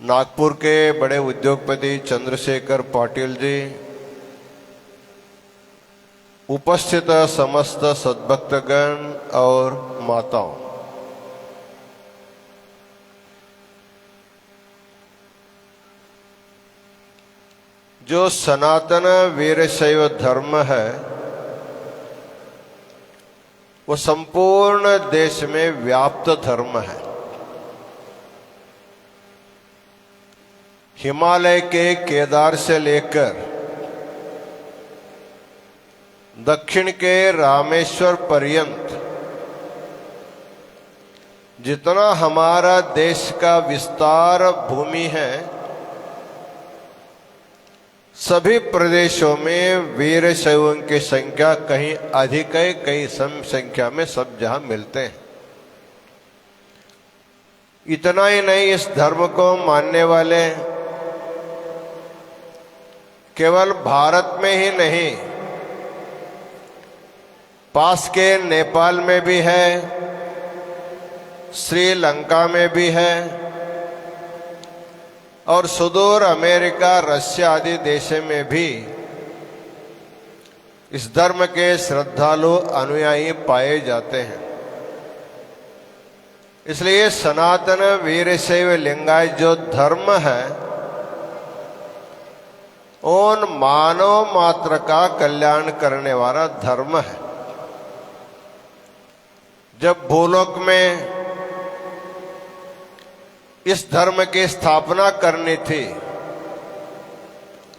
नागपुर के बड़े उद्योगपति चंद्रशेखर पाटिल जी, उपस्थित समस्त सद्भक्तगण और माताओं, जो सनातन वीरशैव धर्म है वो संपूर्ण देश में व्याप्त धर्म है। हिमालय के केदार से लेकर दक्षिण के रामेश्वर पर्यंत जितना हमारा देश का विस्तार भूमि है, सभी प्रदेशों में वीर शैवों की संख्या कहीं अधिक है, कहीं सम संख्या में सब जहां मिलते हैं। इतना ही नहीं, इस धर्म को मानने वाले केवल भारत में ही नहीं, पास के नेपाल में भी है, श्रीलंका में भी है और सुदूर अमेरिका, रशिया आदि देशों में भी इस धर्म के श्रद्धालु अनुयायी पाए जाते हैं। इसलिए सनातन वीरशैव लिंगायत जो धर्म है, उन मानव मात्र का कल्याण करने वाला धर्म है। जब भूलोक में इस धर्म की स्थापना करनी थी,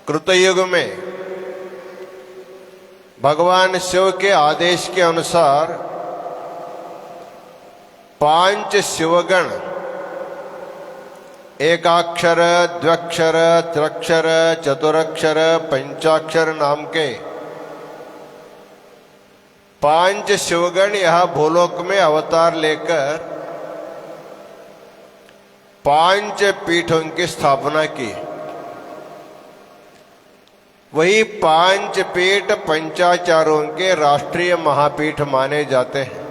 कृतयुग में भगवान शिव के आदेश के अनुसार 5 शिवगण, एकाक्षर, द्व्यक्षर, त्र्यक्षर, चतुरक्षर, पंचाक्षर नाम के 5 शिवगण यह भूलोक में अवतार लेकर 5 पीठों की स्थापना की। वही 5 पीठ पंचाचारों के राष्ट्रीय महापीठ माने जाते हैं।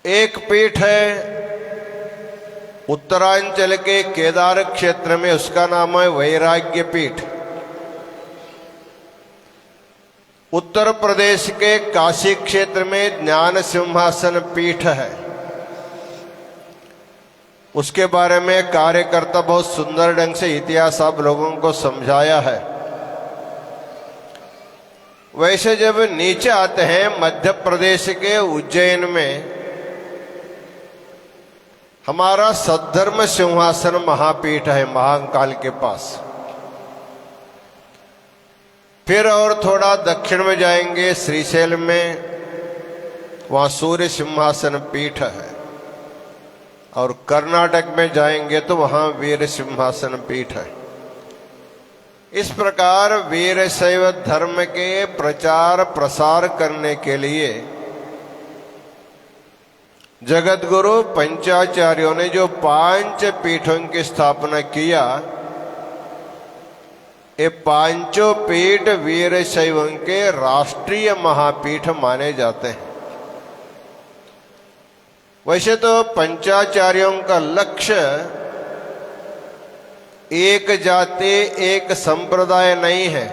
एक पीठ है उत्तरांचल के केदार क्षेत्र में, उसका नाम है वैराग्य पीठ। उत्तर प्रदेश के काशी क्षेत्र में ज्ञान सिंहासन पीठ है। उसके बारे में कार्यकर्ता बहुत सुंदर ढंग से इतिहास आप लोगों को समझाया है। वैसे जब नीचे आते हैं, मध्य प्रदेश के उज्जैन में हमारा सद्धर्म सिंहासन महापीठ है, महाकाल के पास। फिर और थोड़ा दक्षिण में जाएंगे, श्रीशैल में, वहां सूर्य सिंहासन पीठ है। और कर्नाटक में जाएंगे तो वहां वीर सिंहासन पीठ है। इस प्रकार वीरशैव धर्म के प्रचार प्रसार करने के लिए जगतगुरु पंचाचार्यों ने जो 5 पीठों की स्थापना किया, ये 5 पीठ वीरशैवों के राष्ट्रीय महापीठ माने जाते हैं। वैसे तो पंचाचार्यों का लक्ष्य एक जाति एक संप्रदाय नहीं है।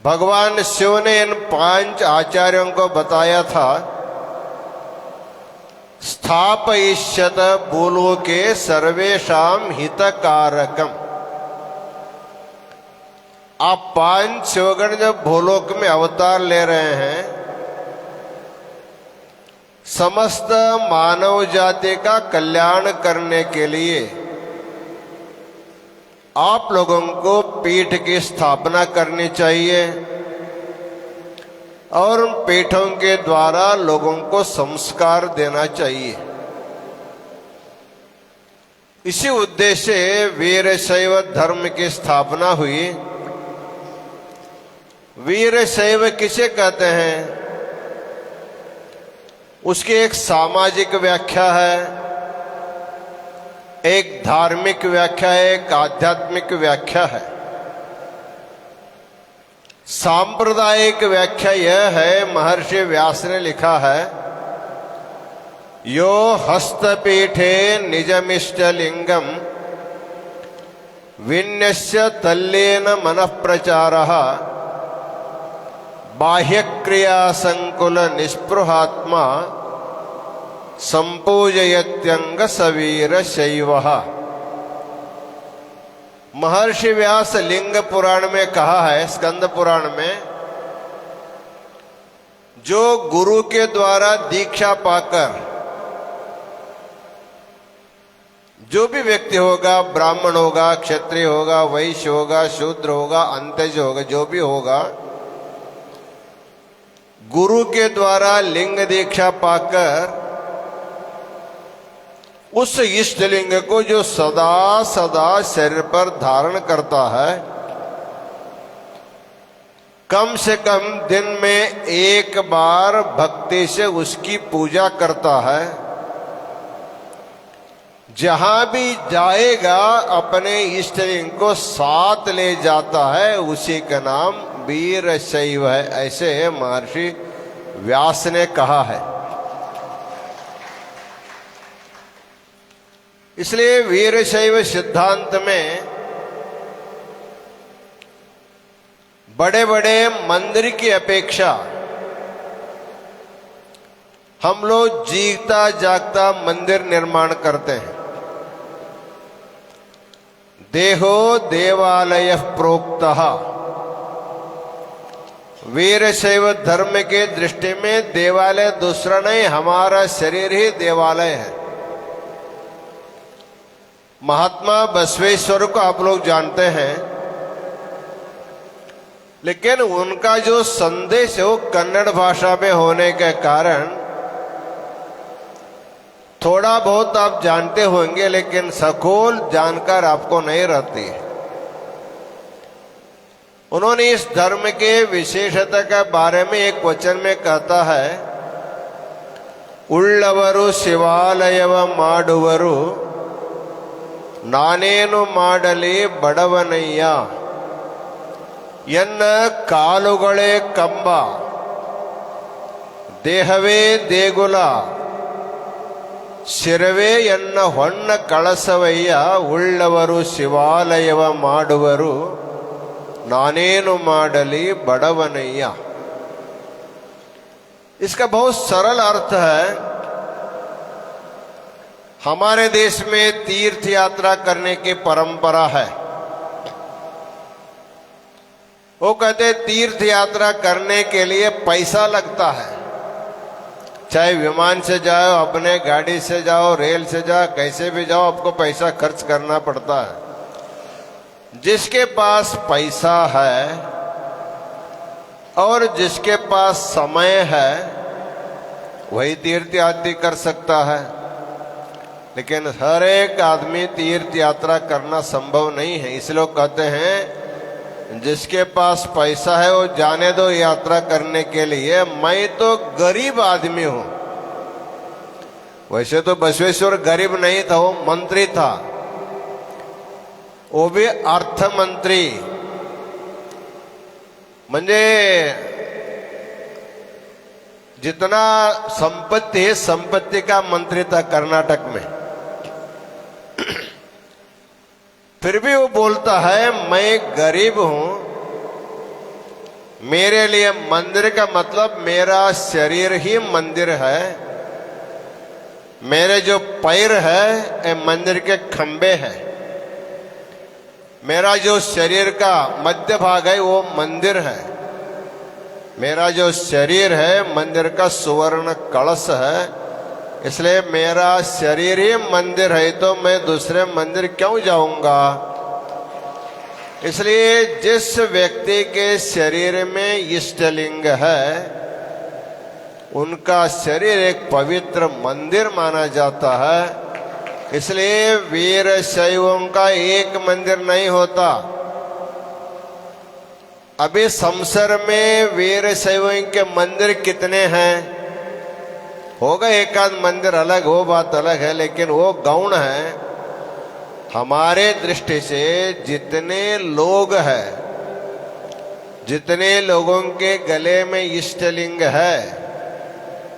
भगवान शिव ने इन 5 आचार्यों को बताया था, स्थापयिष्यत भूलोके सर्वेषां हितकारकम। आप 5 शिवगण जब भूलोक में अवतार ले रहे हैं, समस्त मानव जाति का कल्याण करने के लिए आप लोगों को पीठ की स्थापना करनी चाहिए और उन पीठों के द्वारा लोगों को संस्कार देना चाहिए। इसी उद्देश्य से वीरशैव धर्म की स्थापना हुई। वीरशैव किसे कहते हैं? उसकी एक सामाजिक व्याख्या है, एक धार्मिक व्याख्या है, एक आध्यात्मिक व्याख्या है। सांप्रदायिक व्याख्या यह है, महर्षि व्यास ने लिखा है, यो हस्तपीठे निजमिष्टलिंगम विन्यस्य तल्लेन मनः प्रचारः बाह्यक्रिया संकुल निस्पृहात्मा संपूजयत्यंग सवीर शैवः। महर्षि व्यास लिंग पुराण में कहा है, स्कंद पुराण में, जो गुरु के द्वारा दीक्षा पाकर जो भी व्यक्ति होगा, ब्राह्मण होगा, क्षत्रिय होगा, वैश्य होगा, शूद्र होगा, अंत्यज होगा, जो भी होगा, गुरु के द्वारा लिंग दीक्षा पाकर उस इष्टलिंग को जो सदा सदा शरीर पर धारण करता है, कम से कम दिन में एक बार भक्ति से उसकी पूजा करता है, जहां भी जाएगा अपने इष्टलिंग को साथ ले जाता है, उसी का नाम वीर शैव है। ऐसे महर्षि व्यास ने कहा है। इसलिए वीर शैव सिद्धांत में बड़े बड़े मंदिर की अपेक्षा हम लोग जीता जागता मंदिर निर्माण करते हैं। देहो देवालय प्रोक्तः। वीरशैव धर्म के दृष्टि में देवालय दूसरा नहीं, हमारा शरीर ही देवालय है। महात्मा बसवेश्वर को आप लोग जानते हैं, लेकिन उनका जो संदेश है वो कन्नड़ भाषा में होने के कारण थोड़ा बहुत आप जानते होंगे, लेकिन सखोल जानकार आपको नहीं रहती है। उन्होंने इस धर्म के विशेषता के बारे में एक वचन में कहता है, उಳ್ಳವರು ಶಿವಾಲಯವ ಮಾಡುವರು ನಾನೇನು ಮಾಡಲಿ ಬಡವನಯ್ಯ ಎನ್ನ ಕಾಲುಗಳೇ ಕಂಬ ದೇಹವೇ ದೇಗುಲ ಶಿರವೇ ಎನ್ನ ಹೊನ್ನ ಕಳಸವಯ್ಯ ಉಳ್ಳವರು ಶಿವಾಲಯವ ಮಾಡುವರು ನಾನೇನು ಮಾಡಲಿ ಬಡವನಯ್ಯ। इसका बहुत सरल अर्थ है, हमारे देश में तीर्थ यात्रा करने की परंपरा है। वो कहते तीर्थ यात्रा करने के लिए पैसा लगता है, चाहे विमान से जाओ, अपने गाड़ी से जाओ, रेल से जाओ, कैसे भी जाओ, आपको पैसा खर्च करना पड़ता है। जिसके पास पैसा है और जिसके पास समय है वही तीर्थ यात्रा कर सकता है, लेकिन हर एक आदमी तीर्थ यात्रा करना संभव नहीं है। इसलिए लोग कहते हैं जिसके पास पैसा है वो जाने दो यात्रा करने के लिए, मैं तो गरीब आदमी हूं। वैसे तो बसवेश्वर गरीब नहीं था, वो मंत्री था, वो भी अर्थ मंत्री। म्हणजे जितना संपत्ति है, संपत्ति का मंत्री था कर्नाटक में। फिर भी वो बोलता है मैं गरीब हूं, मेरे लिए मंदिर का मतलब मेरा शरीर ही मंदिर है, मेरे जो पैर है ये मंदिर के खंबे हैं, मेरा जो शरीर का मध्य भाग है वो मंदिर है, मेरा जो शरीर है मंदिर का सुवर्ण कलश है। इसलिए मेरा शरीर ही मंदिर है, तो मैं दूसरे मंदिर क्यों जाऊंगा। इसलिए जिस व्यक्ति के शरीर में इष्टलिंग है उनका शरीर एक पवित्र मंदिर माना जाता है। इसलिए वीर शैवों का एक मंदिर नहीं होता। अभी संसार में वीर शैवों के मंदिर कितने हैं होगा एक आध मंदिर अलग, वो बात अलग है, लेकिन वो गौण है। हमारे दृष्टि से जितने लोग हैं, जितने लोगों के गले में इष्टलिंग है,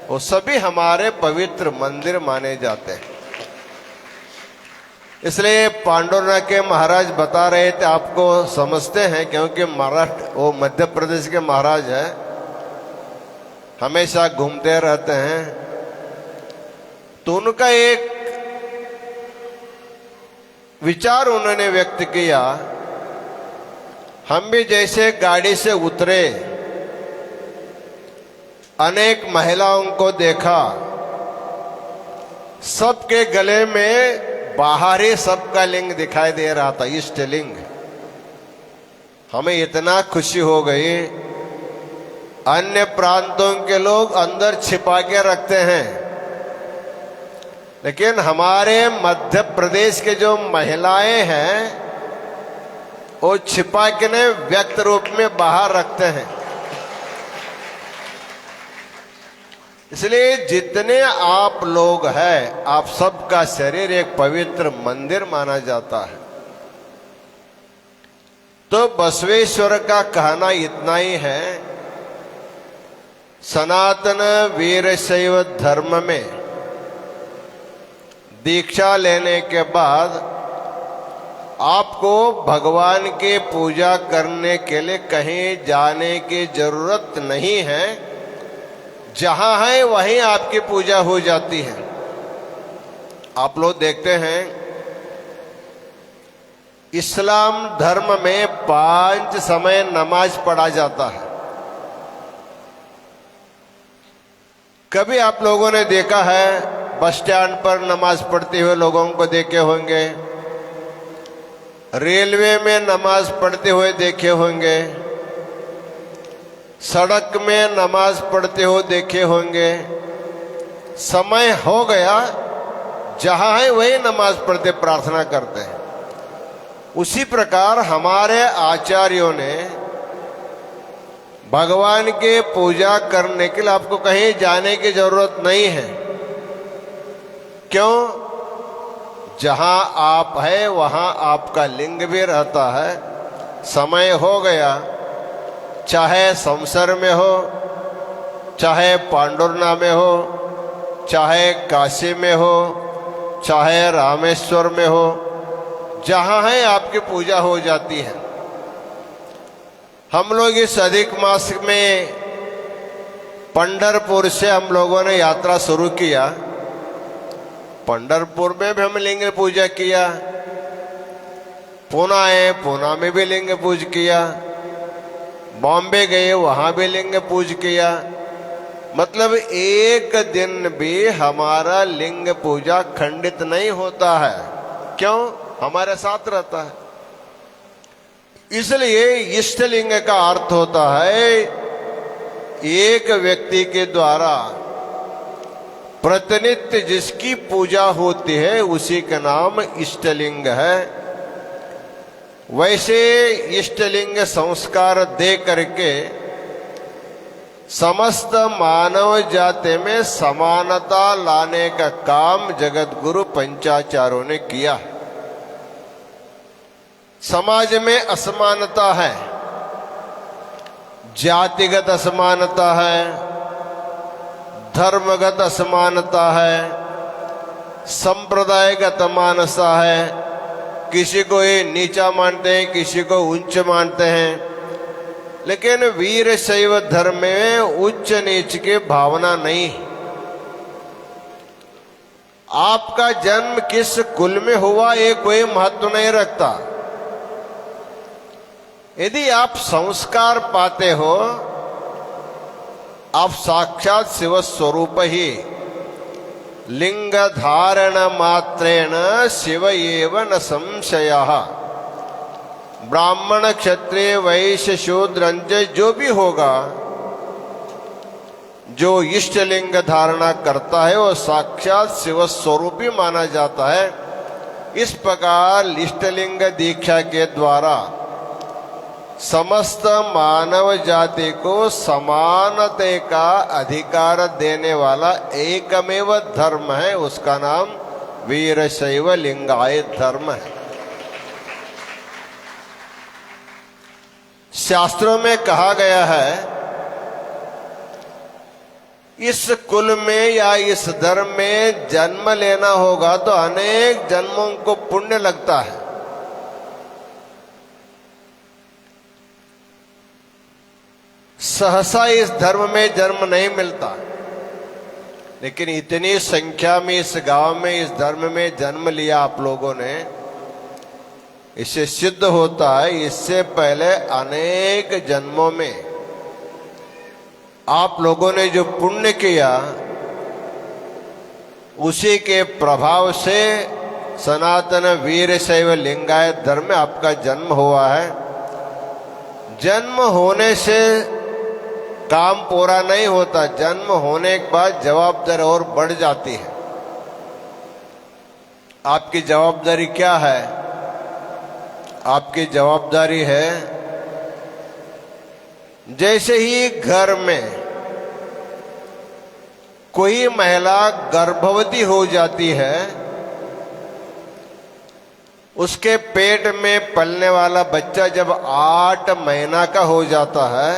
वो सभी हमारे पवित्र मंदिर माने जाते हैं। इसलिए पांडुरंग के महाराज बता रहे थे, आपको समझते हैं, क्योंकि महाराष्ट्र वो मध्य प्रदेश के महाराज है, हमेशा घूमते रहते हैं। तो उनका एक विचार उन्होंने व्यक्त किया, हम भी जैसे गाड़ी से उतरे, अनेक महिलाओं को देखा, सबके गले में बाहरी सबका लिंग दिखाई दे रहा था, इष्ट लिंग। हमें इतना खुशी हो गई। अन्य प्रांतों के लोग अंदर छिपा के रखते हैं, लेकिन हमारे मध्य प्रदेश के जो महिलाएं हैं वो छिपा के ने व्यक्त रूप में बाहर रखते हैं। इसलिए जितने आप लोग हैं, आप सबका शरीर एक पवित्र मंदिर माना जाता है। तो बसवेश्वर का कहना इतना ही है, सनातन वीरशैव धर्म में दीक्षा लेने के बाद आपको भगवान की पूजा करने के लिए कहीं जाने की जरूरत नहीं है। जहां है वहीं आपकी पूजा हो जाती है। आप लोग देखते हैं, इस्लाम धर्म में 5 समय नमाज पढ़ा जाता है। कभी आप लोगों ने देखा है बस स्टैंड पर नमाज पढ़ते हुए लोगों को देखे होंगे, रेलवे में नमाज पढ़ते हुए देखे होंगे, सड़क में नमाज पढ़ते हुए देखे होंगे। समय हो गया, जहां है वही नमाज पढ़ते प्रार्थना करते हैं। उसी प्रकार हमारे आचार्यों ने भगवान के पूजा करने के लिए आपको कहीं जाने की जरूरत नहीं है। क्यों? जहां आप है वहां आपका लिंग भी रहता है। समय हो गया, चाहे समसर में हो, चाहे पांडुरना में हो, चाहे काशी में हो, चाहे रामेश्वर में हो, जहां है आपकी पूजा हो जाती है। हम लोग इस अधिक मास में पंढरपुर से हम लोगों ने यात्रा शुरू किया। पंढरपुर में भी हम लिंग पूजा किया, पूना आए, पूना में भी लिंग पूज किया, बॉम्बे गए वहां भी लिंग पूज किया। मतलब एक दिन भी हमारा लिंग पूजा खंडित नहीं होता है। क्यों? हमारे साथ रहता है। इसलिए इष्ट लिंग का अर्थ होता है एक व्यक्ति के द्वारा प्रतिनित्य जिसकी पूजा होती है उसी का नाम इष्टलिंग है। वैसे इष्टलिंग संस्कार दे करके समस्त मानव जाति में समानता लाने का काम जगत गुरु पंचाचार्यों ने किया। समाज में असमानता है, जातिगत असमानता है, धर्मगत असमानता है, संप्रदायगत मानसा है। किसी को ये नीचा मानते हैं, किसी को उच्च मानते हैं। लेकिन वीर शैव धर्म में उच्च नीच की भावना नहीं। आपका जन्म किस कुल में हुआ ये कोई महत्व नहीं रखता। यदि आप संस्कार पाते हो, आप साक्षात शिव स्वरूप ही लिंग धारण मात्रेण शिव एव न संशयः। ब्राह्मण क्षत्रिय वैश्य शूद्र जो भी होगा, जो इष्ट लिंग धारणा करता है वो साक्षात शिव स्वरूप ही माना जाता है। इस प्रकार इष्टलिंग दीक्षा के द्वारा समस्त मानव जाति को समानते का अधिकार देने वाला एकमेव धर्म है, उसका नाम वीरशैव लिंगायत धर्म है। शास्त्रों में कहा गया है इस कुल में या इस धर्म में जन्म लेना होगा तो अनेक जन्मों को पुण्य लगता है। सहसा इस धर्म में जन्म नहीं मिलता, लेकिन इतनी संख्या में इस गांव में इस धर्म में जन्म लिया आप लोगों ने, इससे सिद्ध होता है इससे पहले अनेक जन्मों में आप लोगों ने जो पुण्य किया उसी के प्रभाव से सनातन वीरशैव लिंगायत धर्म में आपका जन्म हुआ है। जन्म होने से काम पूरा नहीं होता, जन्म होने के बाद जवाबदारी और बढ़ जाती है। आपकी जवाबदारी क्या है? आपकी जवाबदारी है जैसे ही घर में कोई महिला गर्भवती हो जाती है, उसके पेट में पलने वाला बच्चा जब 8 महीना का हो जाता है,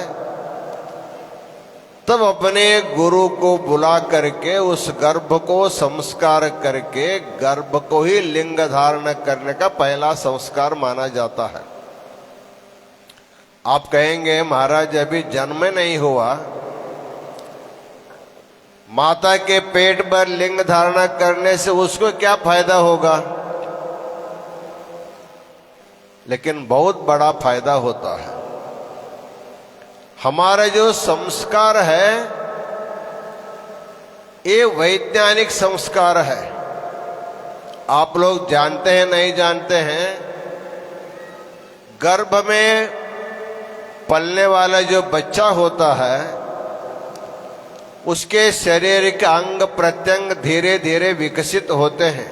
तब अपने गुरु को बुला करके उस गर्भ को संस्कार करके गर्भ को ही लिंग धारण करने का पहला संस्कार माना जाता है। आप कहेंगे महाराज अभी जन्म नहीं हुआ, माता के पेट पर लिंग धारणा करने से उसको क्या फायदा होगा? लेकिन बहुत बड़ा फायदा होता है। हमारा जो संस्कार है ये वैज्ञानिक संस्कार है। आप लोग जानते हैं नहीं जानते हैं, गर्भ में पलने वाला जो बच्चा होता है उसके शरीर के अंग प्रत्यंग धीरे धीरे विकसित होते हैं,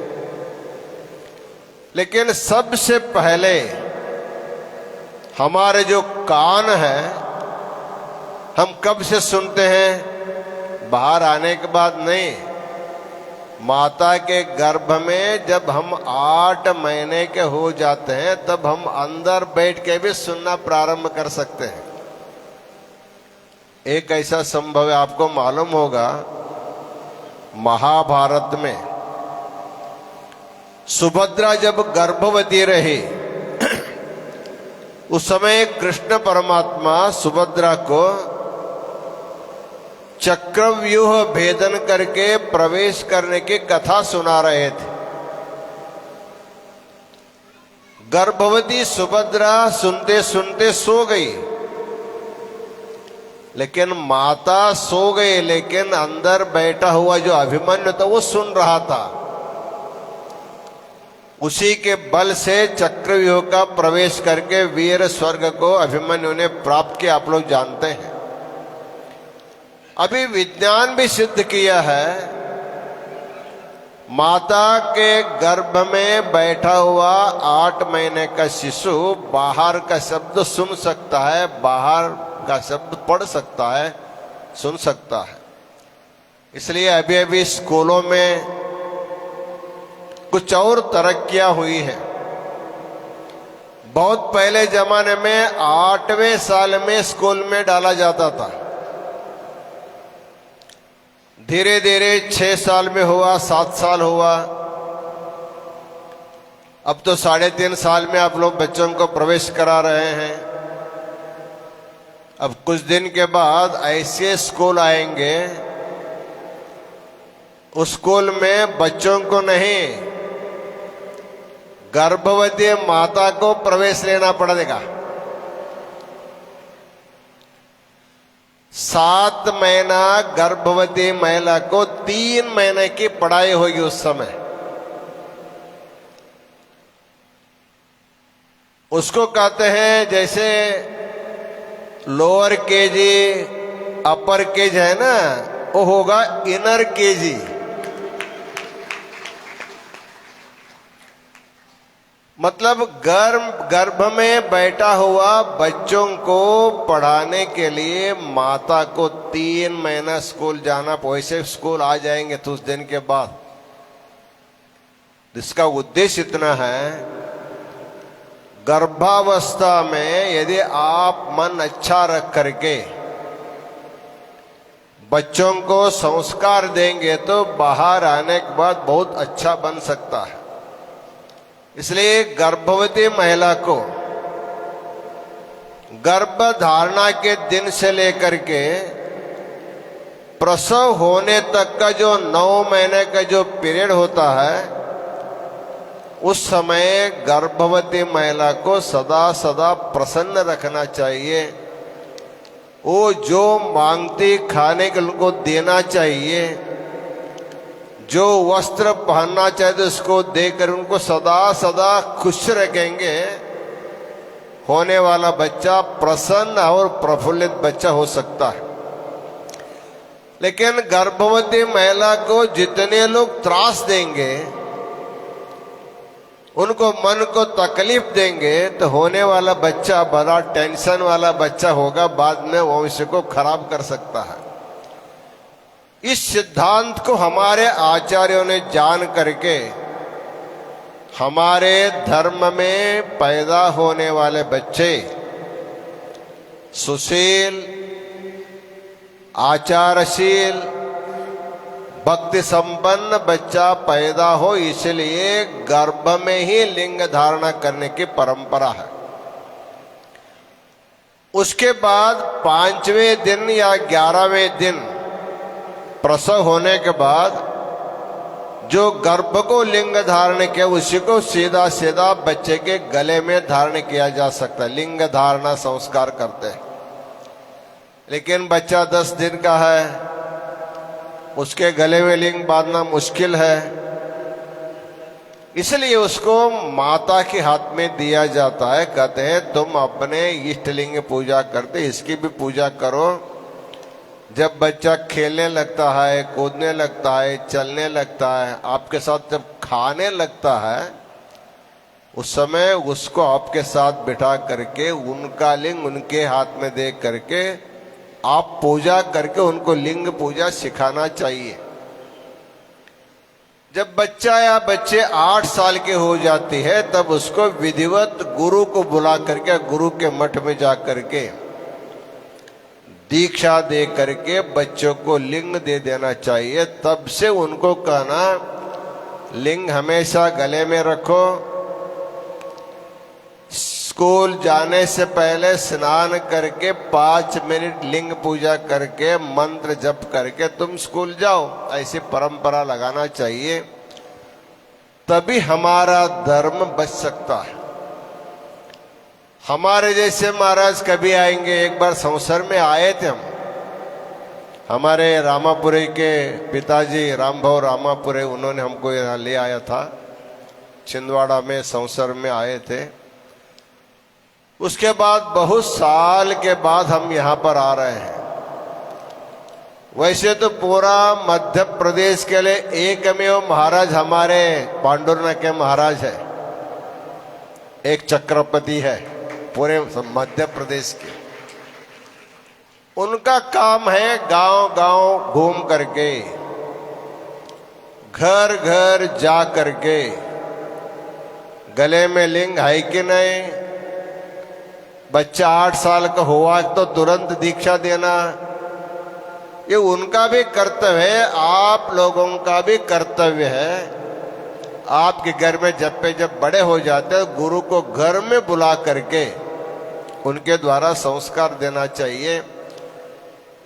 लेकिन सबसे पहले हमारे जो कान है, हम कब से सुनते हैं? बाहर आने के बाद नहीं, माता के गर्भ में जब हम 8 महीने के हो जाते हैं तब हम अंदर बैठ के भी सुनना प्रारंभ कर सकते हैं। एक ऐसा संभव है, आपको मालूम होगा, महाभारत में सुभद्रा जब गर्भवती रही उस समय कृष्ण परमात्मा सुभद्रा को चक्रव्यूह भेदन करके प्रवेश करने की कथा सुना रहे थे। गर्भवती सुभद्रा सुनते सुनते सो गई, लेकिन माता सो गई, लेकिन अंदर बैठा हुआ जो अभिमन्यु था वो सुन रहा था। उसी के बल से चक्रव्यूह का प्रवेश करके वीर स्वर्ग को अभिमन्यु ने प्राप्त किया, आप लोग जानते हैं। अभी विज्ञान भी सिद्ध किया है, माता के गर्भ में बैठा हुआ 8 महीने का शिशु बाहर का शब्द सुन सकता है, बाहर का शब्द पढ़ सकता है, सुन सकता है। इसलिए अभी अभी स्कूलों में कुछ और तरक्कियां हुई है। बहुत पहले जमाने में 8वें साल में स्कूल में डाला जाता था, धीरे धीरे 6 साल में हुआ, 7 साल हुआ, अब तो 3.5 साल में आप लोग बच्चों को प्रवेश करा रहे हैं। अब कुछ दिन के बाद ऐसे स्कूल आएंगे, उस स्कूल में बच्चों को नहीं, गर्भवती माता को प्रवेश लेना पड़ेगा। 7 महीना गर्भवती महिला को 3 महीने की पढ़ाई होगी उस समय। उसको कहते हैं जैसे लोअर केजी अपर केज है ना, वो होगा इनर केजी। मतलब गर्भ में बैठा हुआ बच्चों को पढ़ाने के लिए माता को 3 महीना स्कूल जाना, वैसे स्कूल आ जाएंगे तो उस दिन के बाद। इसका उद्देश्य इतना है, गर्भावस्था में यदि आप मन अच्छा रख करके बच्चों को संस्कार देंगे तो बाहर आने के बाद बहुत अच्छा बन सकता है। इसलिए गर्भवती महिला को गर्भ धारणा के दिन से लेकर के प्रसव होने तक का जो 9 महीने का जो पीरियड होता है, उस समय गर्भवती महिला को सदा सदा प्रसन्न रखना चाहिए। वो जो मांगती खाने के उनको देना चाहिए, जो वस्त्र पहनना चाहिए तो उसको देकर उनको सदा सदा खुश रखेंगे। होने वाला बच्चा प्रसन्न और प्रफुल्लित बच्चा हो सकता है। लेकिन गर्भवती महिला को जितने लोग त्रास देंगे, उनको मन को तकलीफ देंगे, तो होने वाला बच्चा बड़ा टेंशन वाला बच्चा होगा, बाद में भविष्य को खराब कर सकता है। इस सिद्धांत को हमारे आचार्यों ने जान करके हमारे धर्म में पैदा होने वाले बच्चे सुशील, आचारशील, भक्ति संपन्न बच्चा पैदा हो, इसलिए गर्भ में ही लिंग धारणा करने की परंपरा है। उसके बाद 5वें दिन या 11वें दिन प्रसव होने के बाद जो गर्भ को लिंग धारण किया, उसी को सीधा सीधा बच्चे के गले में धारण किया जा सकता है। लिंग धारणा संस्कार करते हैं। लेकिन बच्चा 10 दिन का है, उसके गले में लिंग बांधना मुश्किल है, इसलिए उसको माता के हाथ में दिया जाता है। कहते हैं तुम अपने इष्ट लिंग पूजा करते, इसकी भी पूजा करो। जब बच्चा खेलने लगता है, कूदने लगता है, चलने लगता है, आपके साथ जब खाने लगता है, उस समय उसको आपके साथ बिठा करके उनका लिंग उनके हाथ में दे करके आप पूजा करके उनको लिंग पूजा सिखाना चाहिए। जब बच्चा या बच्चे 8 साल के हो जाती है, तब उसको विधिवत गुरु को बुला करके गुरु के मठ में जा करके दीक्षा दे करके बच्चों को लिंग दे देना चाहिए। तब से उनको कहना लिंग हमेशा गले में रखो। स्कूल जाने से पहले स्नान करके 5 मिनट लिंग पूजा करके मंत्र जप करके तुम स्कूल जाओ, ऐसी परंपरा लगाना चाहिए। तभी हमारा धर्म बच सकता है। हमारे जैसे महाराज कभी आएंगे? एक बार संवसर में आए थे हम, हमारे रामापुरे के पिताजी रामभाव रामापुरे, उन्होंने हमको यहाँ ले आया था। छिंदवाड़ा में संवसर में आए थे। उसके बाद बहुत साल के बाद हम यहाँ पर आ रहे हैं। वैसे तो पूरा मध्य प्रदेश के लिए एकमेव महाराज हमारे पांडुरनाथ के महाराज है, एक चक्रवर्ती है पूरे मध्य प्रदेश के। उनका काम है गांव गांव घूम करके, घर घर जा करके गले में लिंग है कि नहीं, बच्चा 8 साल का हुआ तो तुरंत दीक्षा देना, ये उनका भी कर्तव्य है, आप लोगों का भी कर्तव्य है। आपके घर में जब बड़े हो जाते हैं, गुरु को घर में बुला करके उनके द्वारा संस्कार देना चाहिए।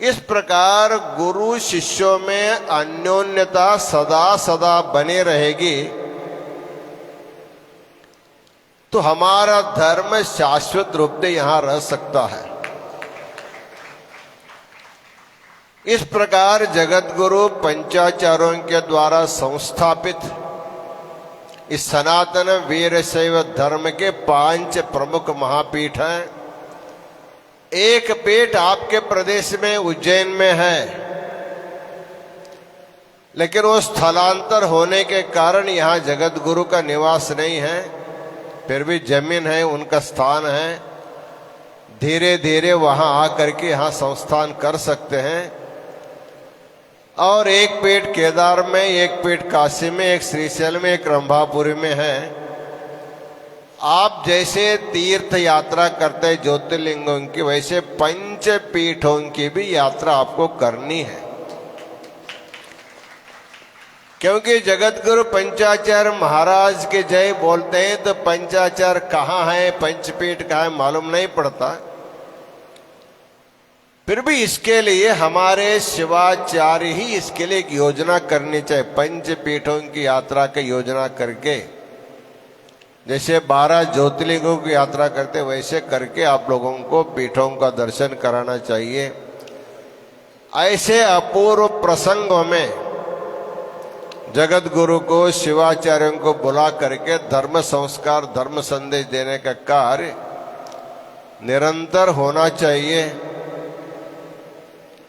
इस प्रकार गुरु शिष्यों में अन्योन्यता सदा सदा बनी रहेगी तो हमारा धर्म शाश्वत रूप से यहां रह सकता है। इस प्रकार जगत गुरु पंचाचार्यों के द्वारा संस्थापित इस सनातन वीरशैव धर्म के 5 प्रमुख महापीठ हैं। एक पीठ आपके प्रदेश में उज्जैन में है, लेकिन वो स्थलांतर होने के कारण यहाँ जगत गुरु का निवास नहीं है। फिर भी जमीन है, उनका स्थान है, धीरे धीरे वहां आकर के यहाँ संस्थान कर सकते हैं। और एक पीठ केदार में, एक पीठ काशी में, एक श्रीशैल में, एक रंभापुरी में है। आप जैसे तीर्थ यात्रा करते ज्योतिर्लिंगों की, वैसे पंच पीठों की भी यात्रा आपको करनी है। क्योंकि जगत गुरु पंचाचार्य महाराज के जय बोलते हैं तो पंचाचार्य कहाँ है, पंचपीठ कहाँ है मालूम नहीं पड़ता। फिर भी इसके लिए हमारे शिवाचार्य ही इसके लिए एक योजना करनी चाहिए। पंचपीठों की यात्रा की योजना करके, जैसे 12 ज्योतिर्लिंगों की यात्रा करते वैसे करके आप लोगों को पीठों का दर्शन कराना चाहिए। ऐसे अपूर्व प्रसंगों में जगत गुरु को, शिवाचार्यों को बुला करके धर्म संस्कार, धर्म संदेश देने का कार्य निरंतर होना चाहिए।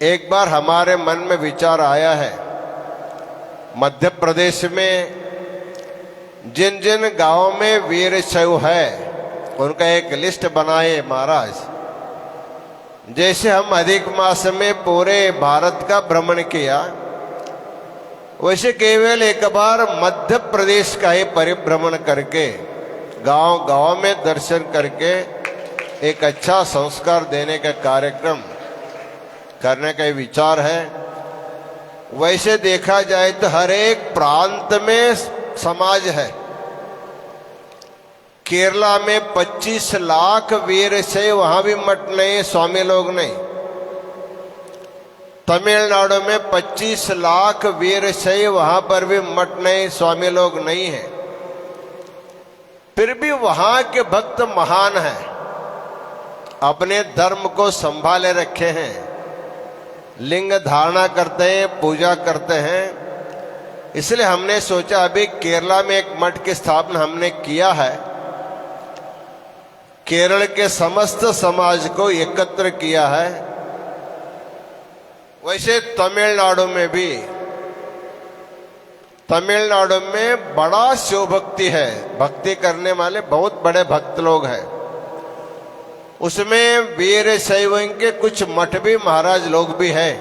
एक बार हमारे मन में विचार आया है, मध्य प्रदेश में जिन जिन गांवों में वीर शैव है उनका एक लिस्ट बनाए महाराज। जैसे हम अधिक मास में पूरे भारत का भ्रमण किया, वैसे केवल एक बार मध्य प्रदेश का ही परिभ्रमण करके गांव गांव में दर्शन करके एक अच्छा संस्कार देने का कार्यक्रम करने का विचार है। वैसे देखा जाए तो हर एक प्रांत में समाज है। केरला में 25 लाख वीर से, वहां भी मठ नहीं, स्वामी लोग नहीं। तमिलनाडु में 25 लाख वीर से, वहां पर भी मठ नहीं, स्वामी लोग नहीं है। फिर भी वहां के भक्त महान हैं, अपने धर्म को संभाले रखे हैं, लिंग धारणा करते हैं, पूजा करते हैं। इसलिए हमने सोचा अभी केरला में एक मठ की स्थापना हमने किया है। केरल के समस्त समाज को एकत्र किया है। वैसे तमिलनाडु में भी, तमिलनाडु में बड़ा शिव भक्ति है, भक्ति करने वाले बहुत बड़े भक्त लोग हैं। उसमें वीर शैवों के कुछ मठ भी महाराज लोग भी हैं।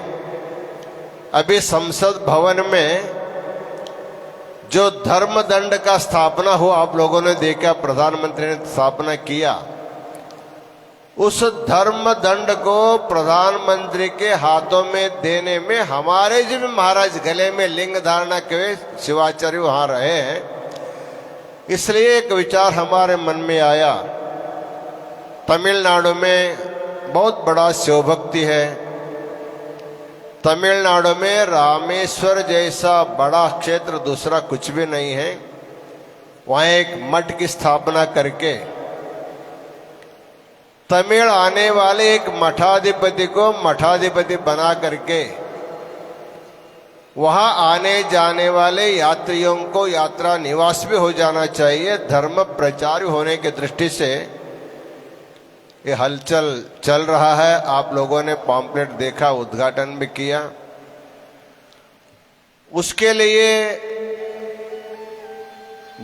अभी संसद भवन में जो धर्म दंड का स्थापना हुआ, आप लोगों ने देखा, प्रधानमंत्री ने स्थापना किया। उस धर्म दंड को प्रधानमंत्री के हाथों में देने में हमारे जो महाराज गले में लिंग धारणा के शिवाचार्य वहां रहे हैं। इसलिए एक विचार हमारे मन में आया, तमिलनाडु में बहुत बड़ा शिव भक्ति है। तमिलनाडु में रामेश्वर जैसा बड़ा क्षेत्र दूसरा कुछ भी नहीं है। वहाँ एक मठ की स्थापना करके तमिल आने वाले एक मठाधिपति को मठाधिपति बना करके वहाँ आने जाने वाले यात्रियों को यात्रा निवास भी हो जाना चाहिए। धर्म प्रचार होने की दृष्टि से ये हलचल चल रहा है। आप लोगों ने पॉम्पलेट देखा, उद्घाटन भी किया। उसके लिए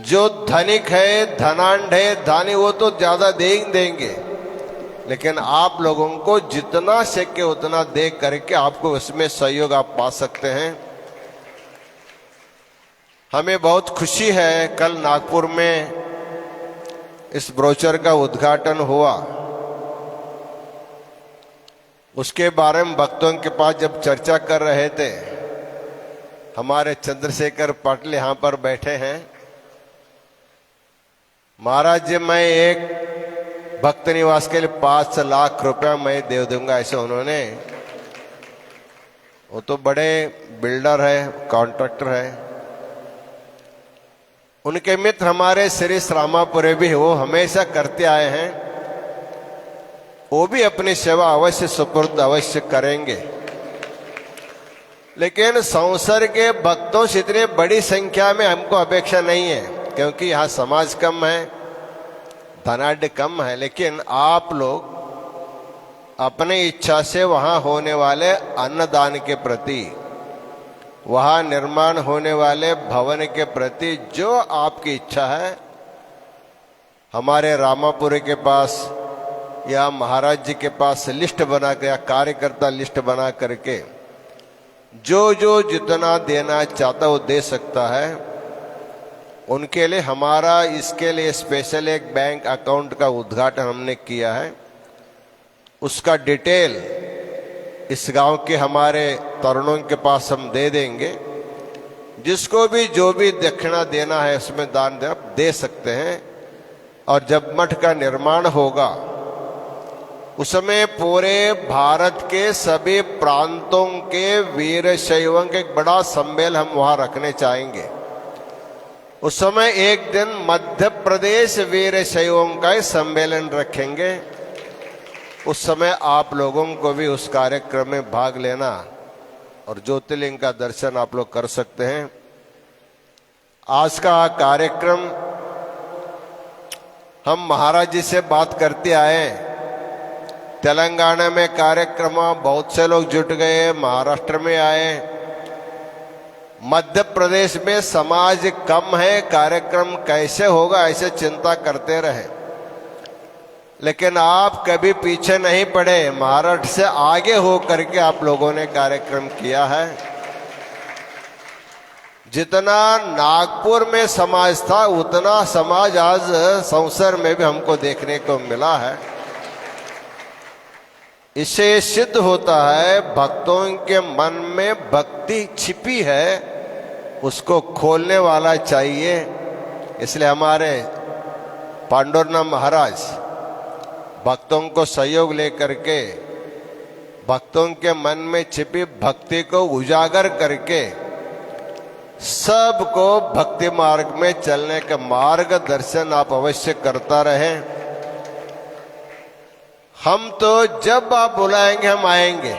जो धनिक है, धनाढ़ है, दानी, वो तो ज्यादा देंगे, लेकिन आप लोगों को जितना शक्य उतना दे करके आपको उसमें सहयोग आप पा सकते हैं। हमें बहुत खुशी है, कल नागपुर में इस ब्रोचर का उद्घाटन हुआ। उसके बारे में भक्तों के पास जब चर्चा कर रहे थे, हमारे चंद्रशेखर पाटिल यहां पर बैठे हैं। महाराज जी, मैं एक भक्त निवास के लिए 5 लाख रुपया मैं दे दूंगा, ऐसे उन्होंने। वो तो बड़े बिल्डर है, कॉन्ट्रैक्टर है। उनके मित्र हमारे श्री रामापुरे भी, वो हमेशा करते आए हैं। वो भी अपनी सेवा अवश्य सुपुर्द अवश्य करेंगे। लेकिन संसार के भक्तों से इतनी बड़ी संख्या में हमको अपेक्षा नहीं है, क्योंकि यहाँ समाज कम है, धनाढ़ कम है। लेकिन आप लोग अपनी इच्छा से वहाँ होने वाले अन्नदान के प्रति, वहाँ निर्माण होने वाले भवन के प्रति जो आपकी इच्छा है हमारे रामापुरी के पास या महाराज जी के पास लिस्ट बना के या कार्यकर्ता लिस्ट बना करके जो जो जितना देना चाहता वो दे सकता है। उनके लिए हमारा इसके लिए स्पेशल एक बैंक अकाउंट का उद्घाटन हमने किया है। उसका डिटेल इस गांव के हमारे तरुणों के पास हम दे देंगे। जिसको भी जो भी दक्षिणा देना है उसमें दान दे सकते हैं। और जब मठ का निर्माण होगा उस समय पूरे भारत के सभी प्रांतों के वीर शैवों के एक बड़ा सम्मेलन हम वहां रखने चाहेंगे। उस समय एक दिन मध्य प्रदेश वीर शैवों का सम्मेलन रखेंगे। उस समय आप लोगों को भी उस कार्यक्रम में भाग लेना और ज्योतिर्लिंग का दर्शन आप लोग कर सकते हैं। आज का कार्यक्रम हम महाराज जी से बात करते आए। तेलंगाना में कार्यक्रम बहुत से लोग जुट गए, महाराष्ट्र में आए, मध्य प्रदेश में समाज कम है, कार्यक्रम कैसे होगा ऐसे चिंता करते रहे। लेकिन आप कभी पीछे नहीं पड़े, महाराष्ट्र से आगे हो करके आप लोगों ने कार्यक्रम किया है। जितना नागपुर में समाज था उतना समाज आज संसार में भी हमको देखने को मिला है। इससे सिद्ध होता है भक्तों के मन में भक्ति छिपी है, उसको खोलने वाला चाहिए। इसलिए हमारे पांडुरंग महाराज भक्तों को सहयोग लेकर के भक्तों के मन में छिपी भक्ति को उजागर करके सबको भक्ति मार्ग में चलने का मार्गदर्शन आप अवश्य करता रहें। हम तो जब आप बुलाएंगे हम आएंगे।